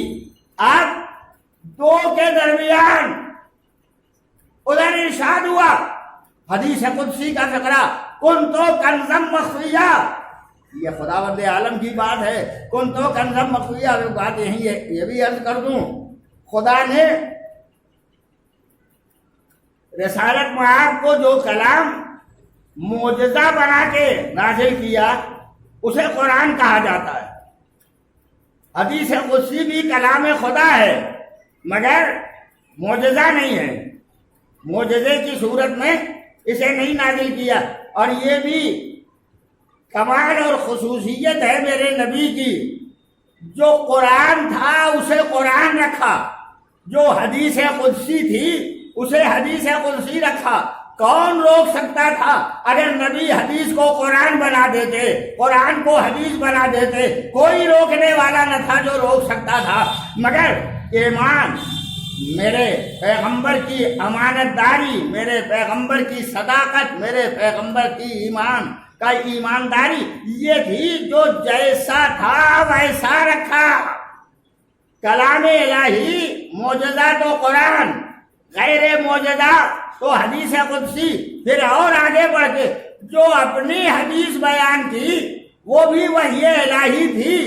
اب دو کے درمیان ادھر ارشاد ہوا، حدیث قدسی کا فقرہ، کنتو کنزم مخفیہ، یہ خداوند عالم کی بات ہے، کنتو کنزم مخفیہ۔ بات یہی ہے، یہ بھی عرض کر دوں، خدا نے رسالت معاب کو جو کلام معجزہ بنا کے نازل کیا اسے قرآن کہا جاتا ہے۔ حدیث قدسی بھی کلام خدا ہے مگر معجزہ نہیں ہے، معجزے کی صورت میں اسے نہیں نازل کیا۔ اور یہ بھی کمال اور خصوصیت ہے میرے نبی کی، جو قرآن تھا اسے قرآن رکھا، جو حدیث قدسی تھی اسے حدیث قدسی رکھا۔ کون روک سکتا تھا اگر نبی حدیث کو قرآن بنا دیتے، قرآن کو حدیث بنا دیتے؟ کوئی روکنے والا نہ تھا جو روک سکتا تھا، مگر ایمان، میرے پیغمبر کی امانت داری، میرے پیغمبر کی صداقت، میرے پیغمبر کی ایمان کا ایمانداری، یہ تھی جو جیسا تھا ویسا رکھا۔ کلام الہی معجزہ تو قرآن، غیر معجزہ تو حدیث قدسی۔ پھر اور آگے بڑھ کے جو اپنی حدیث بیان کی وہ بھی وحی الہی تھی،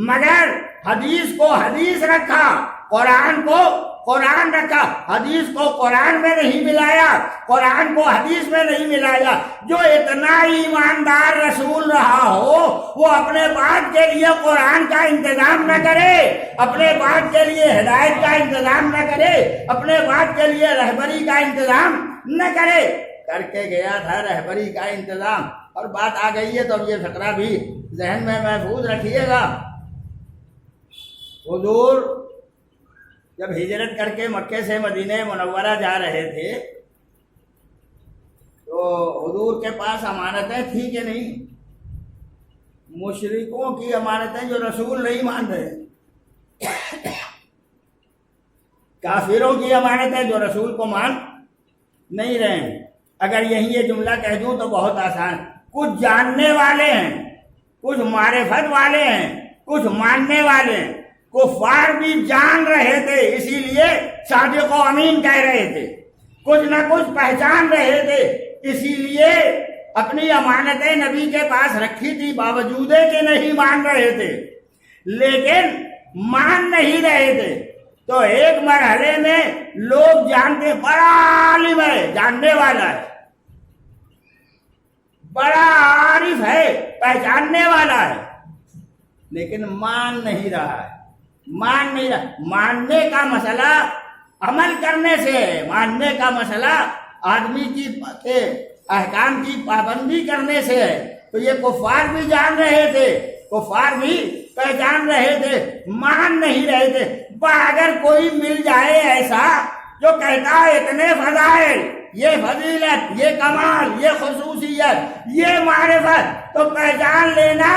مگر حدیث کو حدیث رکھا، قرآن کو قرآن رکھا، حدیث کو قرآن میں نہیں ملایا، قرآن کو حدیث میں نہیں ملایا۔ جو اتنا ایماندار رسول رہا ہو وہ اپنے بات کے لیے قرآن کا انتظام نہ کرے، اپنے بات کے لیے ہدایت کا انتظام نہ کرے، اپنے بات کے لیے رہبری کا انتظام نہ کرے۔ کر کے گیا تھا رہبری کا انتظام، اور بات آ گئی ہے تو اب یہ فقرہ بھی ذہن میں محفوظ رکھیے گا۔ حضور جب ہجرت کر کے مکے سے مدینہ منورہ جا رہے تھے تو حضور کے پاس امانتیں تھیں کہ نہیں؟ مشرکوں کی امانتیں جو رسول نہیں مان رہے، کافروں کی امانتیں جو رسول کو مان نہیں رہے ہیں۔ اگر یہی یہ جملہ کہہ دوں تو بہت آسان، کچھ جاننے والے ہیں، کچھ معرفت والے ہیں، کچھ ماننے والے ہیں۔ کفار بھی جان رہے تھے اسی لیے صادق و امین کہہ رہے تھے، کچھ نہ کچھ پہچان رہے تھے اسی لیے اپنی امانتیں نبی کے پاس رکھی تھی، باوجود کہ نہیں مان رہے تھے، لیکن مان نہیں رہے تھے۔ تو ایک مرحلے میں لوگ جانتے بڑا عالم ہے، جاننے والا ہے، بڑا عارف ہے، پہچاننے والا ہے، لیکن مان نہیں رہا ہے، مان نہیں رہا۔ ماننے کا مسئلہ عمل کرنے سے ہے، ماننے کا مسئلہ آدمی کے احکام کی پابندی کرنے سے ہے۔ تو یہ کفار بھی جان رہے تھے، کفار بھی پہچان رہے تھے، مان نہیں رہے تھے۔ اگر کوئی مل جائے ایسا جو کہتا ہے اتنے فضائل، یہ فضیلت، یہ کمال، یہ خصوصیت، یہ معرفت، تو پہچان لینا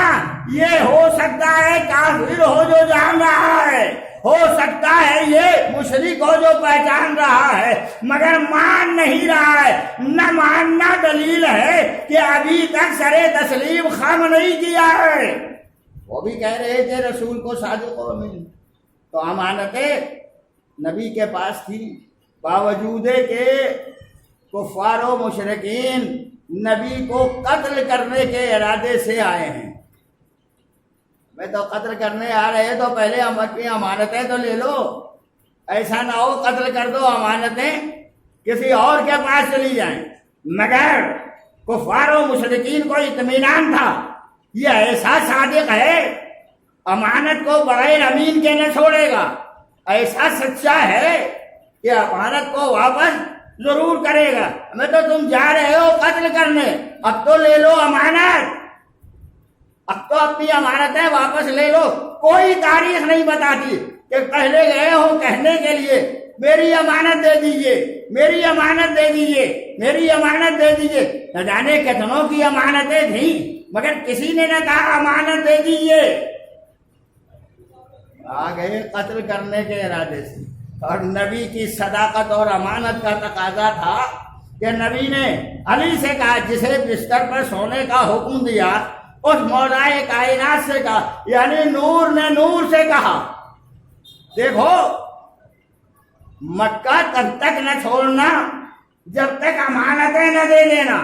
یہ ہو سکتا ہے کافر ہو جو جان رہا ہے، ہو سکتا ہے یہ مشرک ہو جو پہچان رہا ہے، مگر مان نہیں رہا ہے۔ نہ ماننا دلیل ہے کہ ابھی تک سر تسلیم خم نہیں کیا ہے۔ وہ بھی کہہ رہے تھے رسول کو صادق و امین، تو امانتیں نبی کے پاس تھی، باوجود کہ کفار و مشرکین نبی کو قتل کرنے کے ارادے سے آئے ہیں۔ میں تو قتل کرنے آ رہے تو پہلے ہم اپنی امانتیں تو لے لو، ایسا نہ ہو قتل کر دو امانتیں کسی اور کے پاس چلی جائیں۔ مگر کفار و مشرکین کو اطمینان تھا یہ ایسا صادق ہے، امانت کو بغیر امین کے نہ چھوڑے گا، ایسا سچا ہے کہ امانت کو واپس ضرور کرے گا۔ ہمیں تو تم جا رہے ہو قتل کرنے، اب تو لے لو امانت، اب تو اپنی امانتیں واپس لے لو۔ کوئی تاریخ نہیں بتاتی کہ پہلے گئے ہو کہنے کے لیے میری امانت دے دیجئے، میری امانت دے دیجئے، میری امانت دے دیجئے۔ نہ جانے کتنوں کی امانتیں تھیں، مگر کسی نے نہ کہا امانت دے دیجئے، آ گئے قتل کرنے کے ارادے سے۔ اور نبی کی صداقت اور امانت کا تقاضا تھا کہ نبی نے علی سے کہا، جسے بستر پر سونے کا حکم دیا، اس مولا کائنات سے کہا، یعنی نور نے نور سے کہا، دیکھو مکہ تب تک نہ چھوڑنا جب تک امانتیں نہ دے دینا،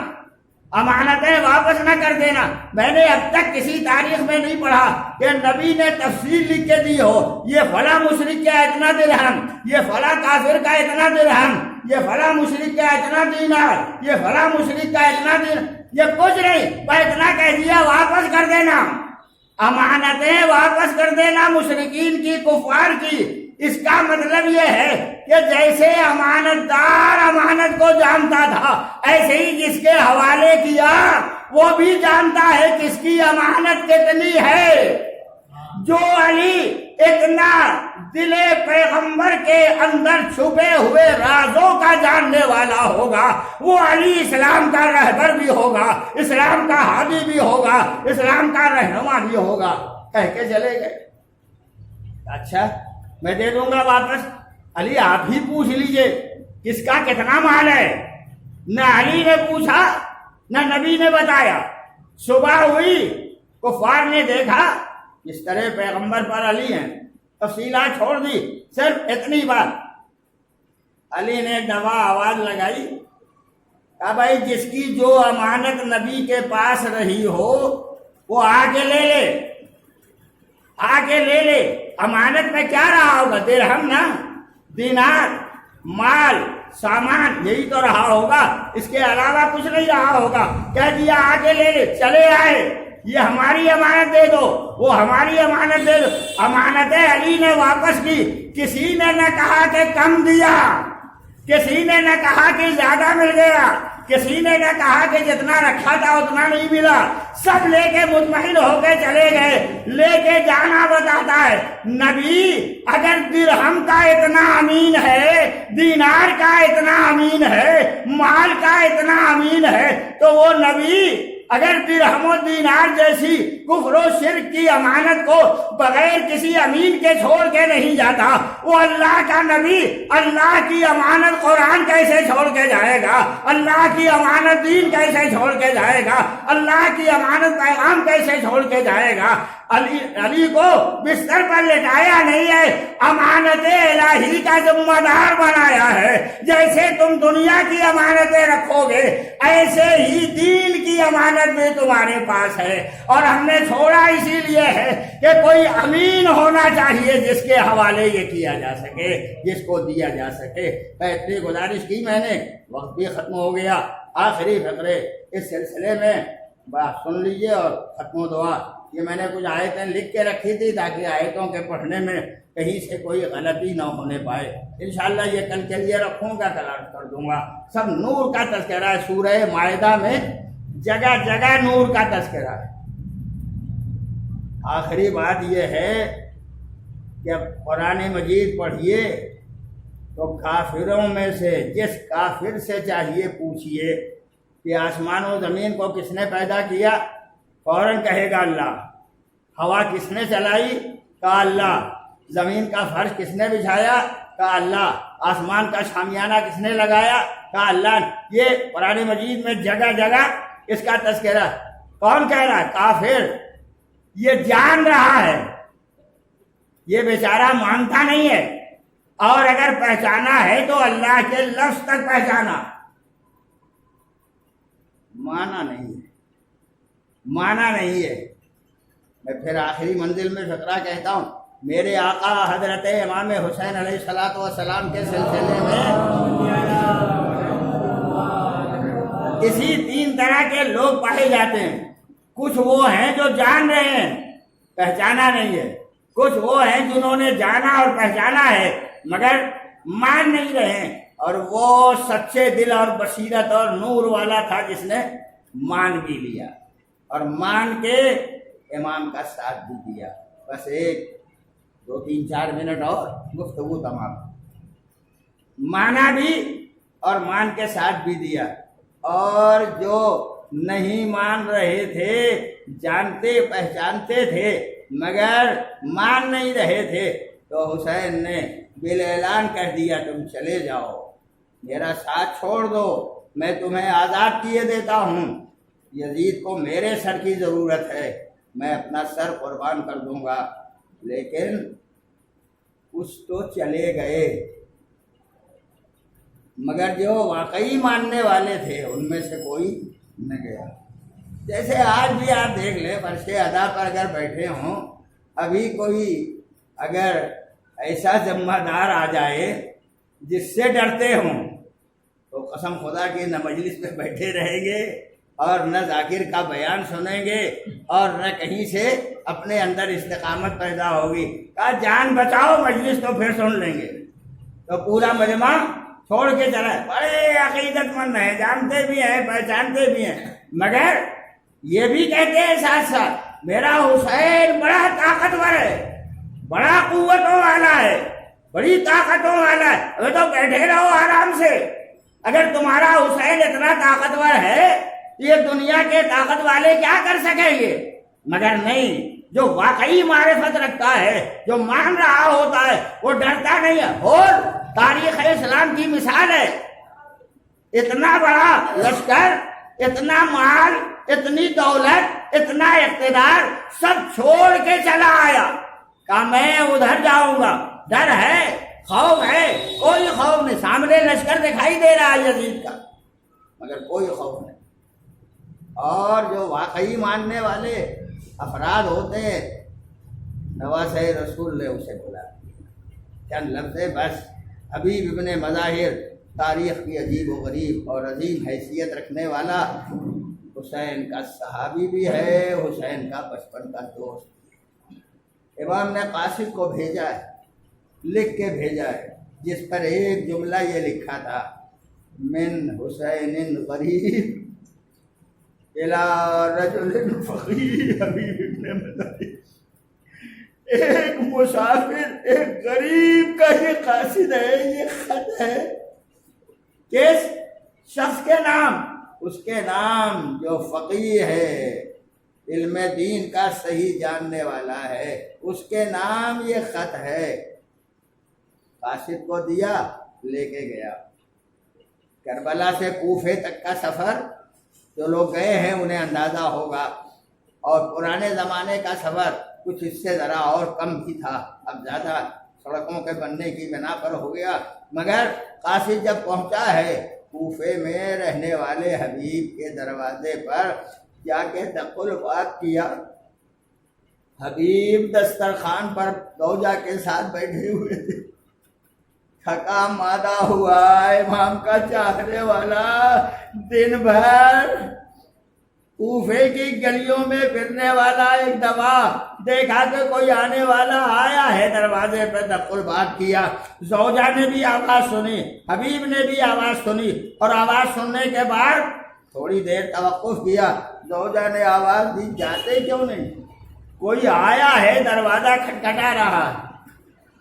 امانتیں واپس نہ کر دینا۔ میں نے اب تک کسی تاریخ میں نہیں پڑھا کہ نبی نے تفصیل لکھ کے دی ہو، یہ فلاں مشرک کا اتنا درہم، یہ فلاں کافر کا اتنا درہم، یہ فلاں مشرک کا اتنا دینار، یہ فلاں مشرک کا اتنا دینار، یہ کچھ نہیں، پر اتنا کہہ دیا واپس کر دینا، امانتیں واپس کر دینا مشرکین کی، کفار کی۔ اس کا مطلب یہ ہے کہ جیسے امانت دار امانت کو جانتا تھا، ایسے ہی جس کے حوالے کیا وہ بھی جانتا ہے کس کی امانت کتنی ہے۔ جو علی اتنا دل پیغمبر کے اندر چھپے ہوئے رازوں کا جاننے والا ہوگا، وہ علی اسلام کا رہبر بھی ہوگا، اسلام کا ہادی بھی ہوگا، اسلام کا رہنما بھی ہوگا۔ کہہ کے چلے گئے، اچھا میں دے دوں گا واپس، علی آپ ہی پوچھ لیجئے کس کا کتنا مال ہے۔ نہ علی نے پوچھا نہ نبی نے بتایا۔ صبح ہوئی، کفار نے دیکھا اس طرح پیغمبر پر علی ہیں، تفصیلات چھوڑ دی، صرف اتنی بات۔ علی نے دبا آواز لگائی، کہا بھائی جس کی جو امانت نبی کے پاس رہی ہو وہ آ کے لے لے، آ کے لے لے۔ امانت میں کیا رہا ہوگا؟ درہم نا، دینار، مال، سامان، یہی تو رہا ہوگا، اس کے علاوہ کچھ نہیں رہا ہوگا۔ کہہ دیا آ کے لے لے، چلے آئے، یہ ہماری امانت دے دو، وہ ہماری امانت دے دو۔ امانتیں علی نے واپس کی، کسی نے نہ کہا کہ کم دیا، کسی نے نہ کہا کہ زیادہ مل گیا، کسی نے نہ کہا کہ جتنا رکھا تھا اتنا نہیں ملا، سب لے کے مطمئن ہو کے چلے گئے۔ لے کے جانا بتاتا ہے نبی اگر درہم کا اتنا امین ہے، دینار کا اتنا امین ہے، مال کا اتنا امین ہے، تو وہ نبی اگر درہم و دینار جیسی کفر و شرک کی امانت کو بغیر کسی امین کے چھوڑ کے نہیں جاتا، وہ اللہ کا نبی اللہ کی امانت قرآن کیسے چھوڑ کے جائے گا؟ اللہ کی امانت دین کیسے چھوڑ کے جائے گا؟ اللہ کی امانت پیغام کیسے چھوڑ کے جائے گا؟ علی کو بستر پر لٹایا نہیں ہے، امانت الہی کا ذمہ دار بنایا ہے۔ جیسے تم دنیا کی امانتیں رکھو گے ایسے ہی دین کی امانت بھی تمہارے پاس ہے، اور ہم نے چھوڑا اسی لیے ہے کہ کوئی امین ہونا چاہیے جس کے حوالے یہ کیا جا سکے، جس کو دیا جا سکے۔ اتنی گزارش کی میں نے، وقت بھی ختم ہو گیا۔ آخری فقرے اس سلسلے میں بات سن لیجئے اور ختم و دعا۔ یہ میں نے کچھ آیتیں لکھ کے رکھی تھی تاکہ آیتوں کے پڑھنے میں کہیں سے کوئی غلطی نہ ہونے پائے۔ انشاءاللہ یہ کل کے لیے رکھوں گا، کل عرض کر دوں گا۔ سب نور کا تذکرہ ہے، سورہ مائدہ میں جگہ جگہ نور کا تذکرہ ہے۔ آخری بات یہ ہے کہ اب قرآن مجید پڑھیے تو کافروں میں سے جس کافر سے چاہیے پوچھیے کہ آسمان و زمین کو کس نے پیدا کیا، فوراً کہے گا اللہ۔ ہوا کس نے چلائی؟ کہا اللہ۔ زمین کا فرش کس نے بچھایا؟ کہا اللہ۔ آسمان کا شامیانہ کس نے لگایا؟ کہا اللہ۔ یہ قرآن مجید میں جگہ جگہ اس کا تذکرہ۔ کون کہہ رہا ہے؟ کافر۔ یہ جان رہا ہے، یہ بیچارہ مانتا نہیں ہے، اور اگر پہچانا ہے تو اللہ کے لفظ تک پہچانا، مانا نہیں ہے، مانا نہیں ہے۔ میں پھر آخری منزل میں فقرہ کہتا ہوں، میرے آقا حضرت امام حسین علیہ السلام کے سلسلے میں اسی تین طرح کے لوگ پائے جاتے ہیں۔ کچھ وہ ہیں جو جان رہے ہیں، پہچانا نہیں ہے، کچھ وہ ہیں جنہوں نے جانا اور پہچانا ہے مگر مان نہیں رہے ہیں، اور وہ سچے دل اور بصیرت اور نور والا تھا جس نے مان بھی لیا اور مان کے امام کا ساتھ بھی دیا۔ بس ایک دو تین چار منٹ اور گفتگو تمام۔ مانا بھی اور مان کے ساتھ بھی دیا، اور جو نہیں مان رہے تھے، جانتے پہچانتے تھے مگر مان نہیں رہے تھے، تو حسین نے بالاعلان کہہ دیا تم چلے جاؤ، میرا ساتھ چھوڑ دو، میں تمہیں آزاد کیے دیتا ہوں۔ یزید کو میرے سر کی ضرورت ہے، میں اپنا سر قربان کر دوں گا۔ لیکن کچھ تو چلے گئے، مگر جو واقعی ماننے والے تھے ان میں سے کوئی نہ گیا۔ جیسے آج بھی آپ دیکھ لیں، فرش ادا پر اگر بیٹھے ہوں، ابھی کوئی اگر ایسا ذمہ دار آ جائے جس سے ڈرتے ہوں تو قسم خدا کی نہ مجلس میں بیٹھے رہیں گے اور نہ ذاکر کا بیان سنیں گے اور نہ کہیں سے اپنے اندر استقامت پیدا ہوگی۔ کہا جان بچاؤ، مجلس تو پھر سن لیں گے، تو پورا مجمع چھوڑ کے چلا ہے۔ بڑے عقیدت مند ہیں، جانتے بھی ہیں، پہچانتے بھی ہیں، مگر یہ بھی کہتے ہیں ساتھ ساتھ میرا حسین بڑا طاقتور ہے، بڑا قوتوں والا ہے، بڑی طاقتوں والا ہے۔ ابھی تو بیٹھے رہو آرام سے، اگر تمہارا حسین اتنا طاقتور ہے یہ دنیا کے طاقت والے کیا کر سکیں گے؟ مگر نہیں، جو واقعی معرفت رکھتا ہے، جو مان رہا ہوتا ہے، وہ ڈرتا نہیں ہے۔ اور تاریخ اسلام کی مثال ہے، اتنا بڑا لشکر، اتنا مال، اتنی دولت، اتنا اقتدار سب چھوڑ کے چلا آیا، کہا میں ادھر جاؤں گا۔ ڈر ہے، خوف ہے؟ کوئی خوف نہیں، سامنے لشکر دکھائی دے رہا ہے یزید کا مگر کوئی خوف نہیں۔ اور جو واقعی ماننے والے افراد ہوتے ہیں، نواسہ رسول نے اسے بلا چند لفظ بس۔ حبیب ابن مظاہر تاریخ کی عجیب و غریب اور عظیم حیثیت رکھنے والا، حسین کا صحابی بھی ہے، حسین کا بچپن کا دوست۔ امام نے قاصد کو بھیجا ہے، لکھ کے بھیجا ہے، جس پر ایک جملہ یہ لکھا تھا من حسین غریب الی رجل فقیر حبیب ابن مطلب۔ ایک مسافر ایک غریب کا یہ قاصد ہے، یہ خط ہے کس شخص کے نام؟ اس کے نام جو فقیہ ہے، علم دین کا صحیح جاننے والا ہے، اس کے نام یہ خط ہے۔ قاصد کو دیا، لے کے گیا کربلا سے کوفے تک کا سفر۔ جو لوگ گئے ہیں انہیں اندازہ ہوگا، اور پرانے زمانے کا سفر کچھ اس سے ذرا اور کم ہی تھا، اب زیادہ سڑکوں کے بننے کی بنا پر ہو گیا۔ مگر قاصد جب پہنچا ہے کوفے میں رہنے والے حبیب کے دروازے پر جا کے دخل بات کیا۔ حبیب دسترخوان پر زوجہ کے ساتھ بیٹھے ہوئے تھے، تھکا مادہ ہوا امام کا چاہنے والا، دن بھر کوفے کی گلیوں میں پھرنے والا، ایک دفعہ دیکھا کہ کوئی آنے والا آیا ہے، دروازے پہ دخل بات کیا۔ زوجہ نے بھی آواز سنی، حبیب نے بھی آواز سنی، اور آواز سننے کے بعد تھوڑی دیر توقف کیا۔ زوجہ نے آواز دی، جاتے کیوں نہیں؟ کوئی آیا ہے، دروازہ کھٹکھٹا رہا ہے۔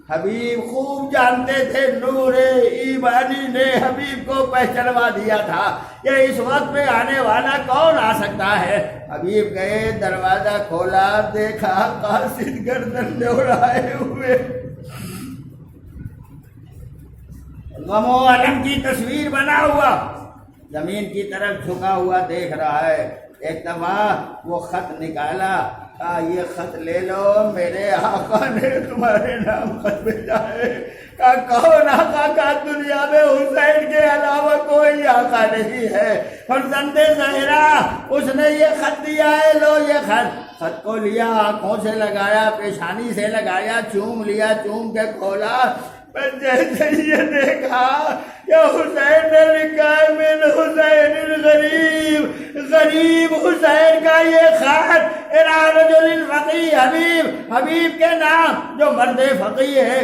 حبیب خوب جانتے تھے، نور ایمانی نے حبیب کو پہچانوا دیا تھا کہ اس وقت میں آنے والا کون آ سکتا ہے۔ حبیب گئے، دروازہ کھولا، دیکھا قاصد گردن دوڑائے ہوئے، غم و الم کی تصویر بنا ہوا، زمین کی طرف جھکا ہوا دیکھ رہا ہے۔ ایک دفعہ وہ خط نکالا، کہا یہ خط لے لو، میرے آقا نے تمہارے نام خط بھیجا ہے۔ کہا کون آقا؟ کا دنیا میں حسین کے علاوہ کوئی آقا نہیں ہے، فرزند زہرا، اس نے یہ خط دیا ہے، لو یہ خط۔ خط کو لیا، آنکھوں سے لگایا، پیشانی سے لگایا، چوم لیا، چوم کے کھولا۔ جیسے یہ دیکھا کہ حسین نے لکھا ہے من حسین غریب، غریب حسین کا یہ خط الی رجل فقی حبیب، حبیب کے نام جو مرد فقی ہے۔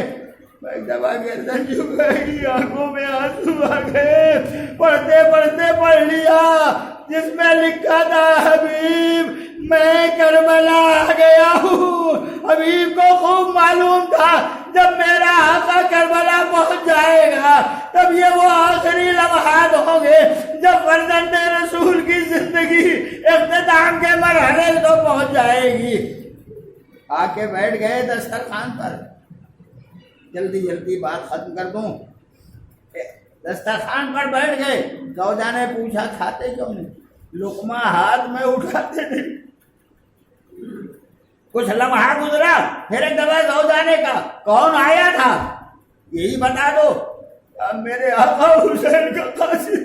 ایک دفعہ گردن جھکائی، آنکھوں میں آنسو آ گئے، پڑھتے پڑھتے پڑھ لیا، جس میں لکھا تھا حبیب میں کربلا آ گیا ہوں۔ حبیب کو خوب معلوم تھا جب میرا آقا کربلا پہنچ جائے گا تب یہ وہ آخری لمحات ہوں گے جب فرزند رسول کی زندگی اختتام کے مرحلے کو پہنچ جائے گی۔ آ کے بیٹھ گئے دسترخوان پر، جلدی جلدی بات ختم کر دوں۔ دسترخوان پر بیٹھ گئے، زوجہ نے پوچھا کھاتے کیوں نہیں؟ لقمہ ہاتھ میں اٹھاتے نہیں۔ کچھ لمحہ گزرا، پھر ایک دفعہ زوجہ نے کہا کون آیا تھا؟ یہی بتا دو۔ میرے آقا حسین کا قاصد۔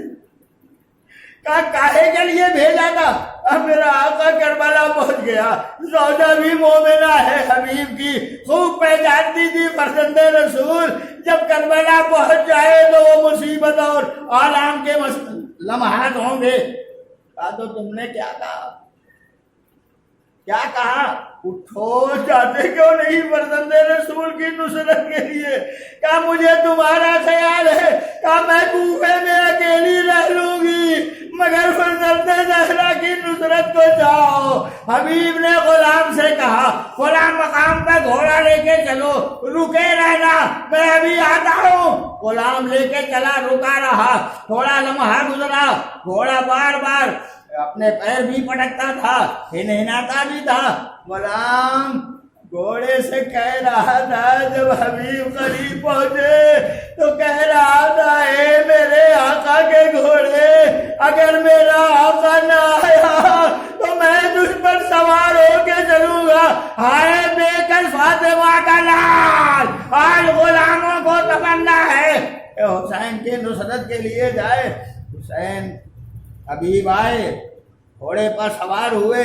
کہا کاہے کے لیے بھیجا تھا؟ میرا آقا کربلا پہنچ گیا۔ زوجہ بھی مومنہ ہے، حبیب کی خوب پہچانتی تھی فرزند رسول، جب کربلا پہنچ جائے تو وہ مصیبت اور آلام کے لمحات ہوں گے۔ کہا تو تم نے کیا کہا؟ کیا کہا؟ اٹھو، جاتے کیوں نہیں فرزند رسول کی نصرت کے لیے؟ کہا مجھے تمہارا خیال ہے، کہا میں کوفے میں اکیلی رہ لوں گی، مگر فرزند زہرا کی نصرت کو جاؤ۔ حبیب نے غلام سے کہا فلاں مقام پہ گھوڑا لے کے چلو، رکے رہنا، میں ابھی آتا ہوں۔ غلام لے کے چلا، رکا رہا، تھوڑا لمحہ گزرا، گھوڑا بار بار اپنے پیر بھی پٹکتا تھا، ہنہناتا بھی تھا۔ غلام گھوڑے سے کہہ رہا تھا، جب حبیب قریب پہنچے تو کہہ رہا تھا اے میرے آقا کے گھوڑے، اگر میرا آقا نہ آیا تو میں تجھ پر سوار ہو کے چلوں گا۔ ہائے بے کل فاطمہ کا لال، آج غلاموں کو تمنا ہے کہ حسین کی نصرت کے لیے جائے۔ حسین حبیب آئے، گھوڑے پر سوار ہوئے،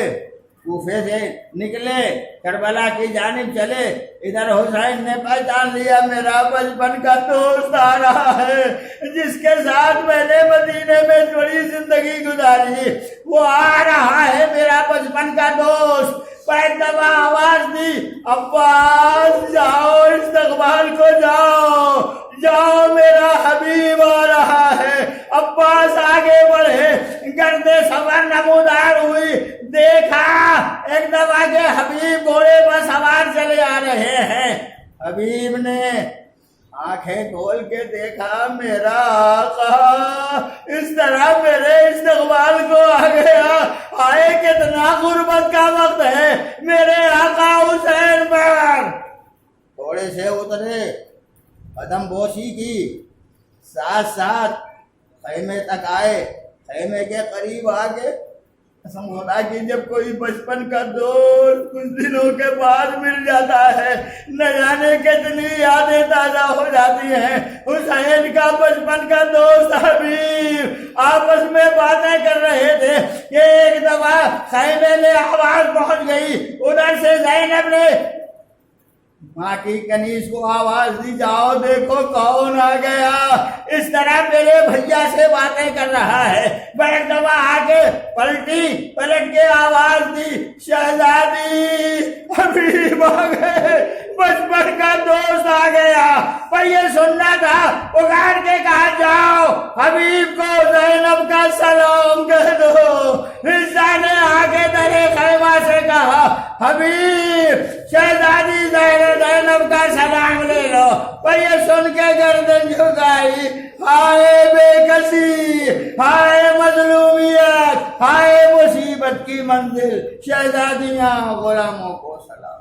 کوفے سے نکلے، کربلا کی جانب چلے۔ ادھر حسین نے پہچان لیا میرا بچپن کا دوست آ رہا ہے، جس کے ساتھ میں نے مدینے میں بڑی زندگی گزاری، وہ آ رہا ہے میرا بچپن کا دوست۔ ایک دفعہ آواز دی، عباس جاؤ، استقبال کو جاؤ، جاؤ میرا حبیب آ رہا ہے۔ ابا بڑھے گرد سوار نمودار ہوئی، دیکھا ایک دفعہ کے حبیب گھوڑے پر سوار چلے آ رہے ہیں۔ حبیب نے آنکھیں کھول کے دیکھا میرا آقا اس طرح میرے استقبال کو آ گیا، آئے کتنا غربت کا وقت ہے میرے آقا حسین پر۔ تھوڑے سے اترے، قدم بوسی کی، ساتھ ساتھ خیمے تک آئے، خیمے کے قریب آ کے قسم خدا کی جب کوئی بچپن کا دوست کچھ دنوں کے بعد مل جاتا ہے نہ جانے کتنی یادیں تازہ ہو جاتی ہیں۔ حسین کا بچپن کا دوست حبیب آپس میں باتیں کر رہے تھے کہ ایک دفعہ خیمے میں آواز پہنچ گئی، ادھر سے زینب نے ماں کی کنیز کو آواز دی، جاؤ دیکھو کون آ گیا، اس طرح میرے بھیا سے باتیں کر رہا ہے۔ بیک دفعہ آ کے پلٹ کے آواز دی، شہزادی حبیب آ گئے، بچپن کا دوست آ گیا۔ پر یہ سننا تھا، پکار کے کہا جاؤ حبیب کو زینب کا سلام کہہ دو۔ رضا نے آگے درے خیمہ سے کہا حبیب شہزادی زینب کا سلام لے لو، پر یہ سن کے گردن جھکائی، ہائے بے کسی، ہائے مظلومیت، ہائے مصیبت کی منزل، شہزادیاں غلاموں کو سلام۔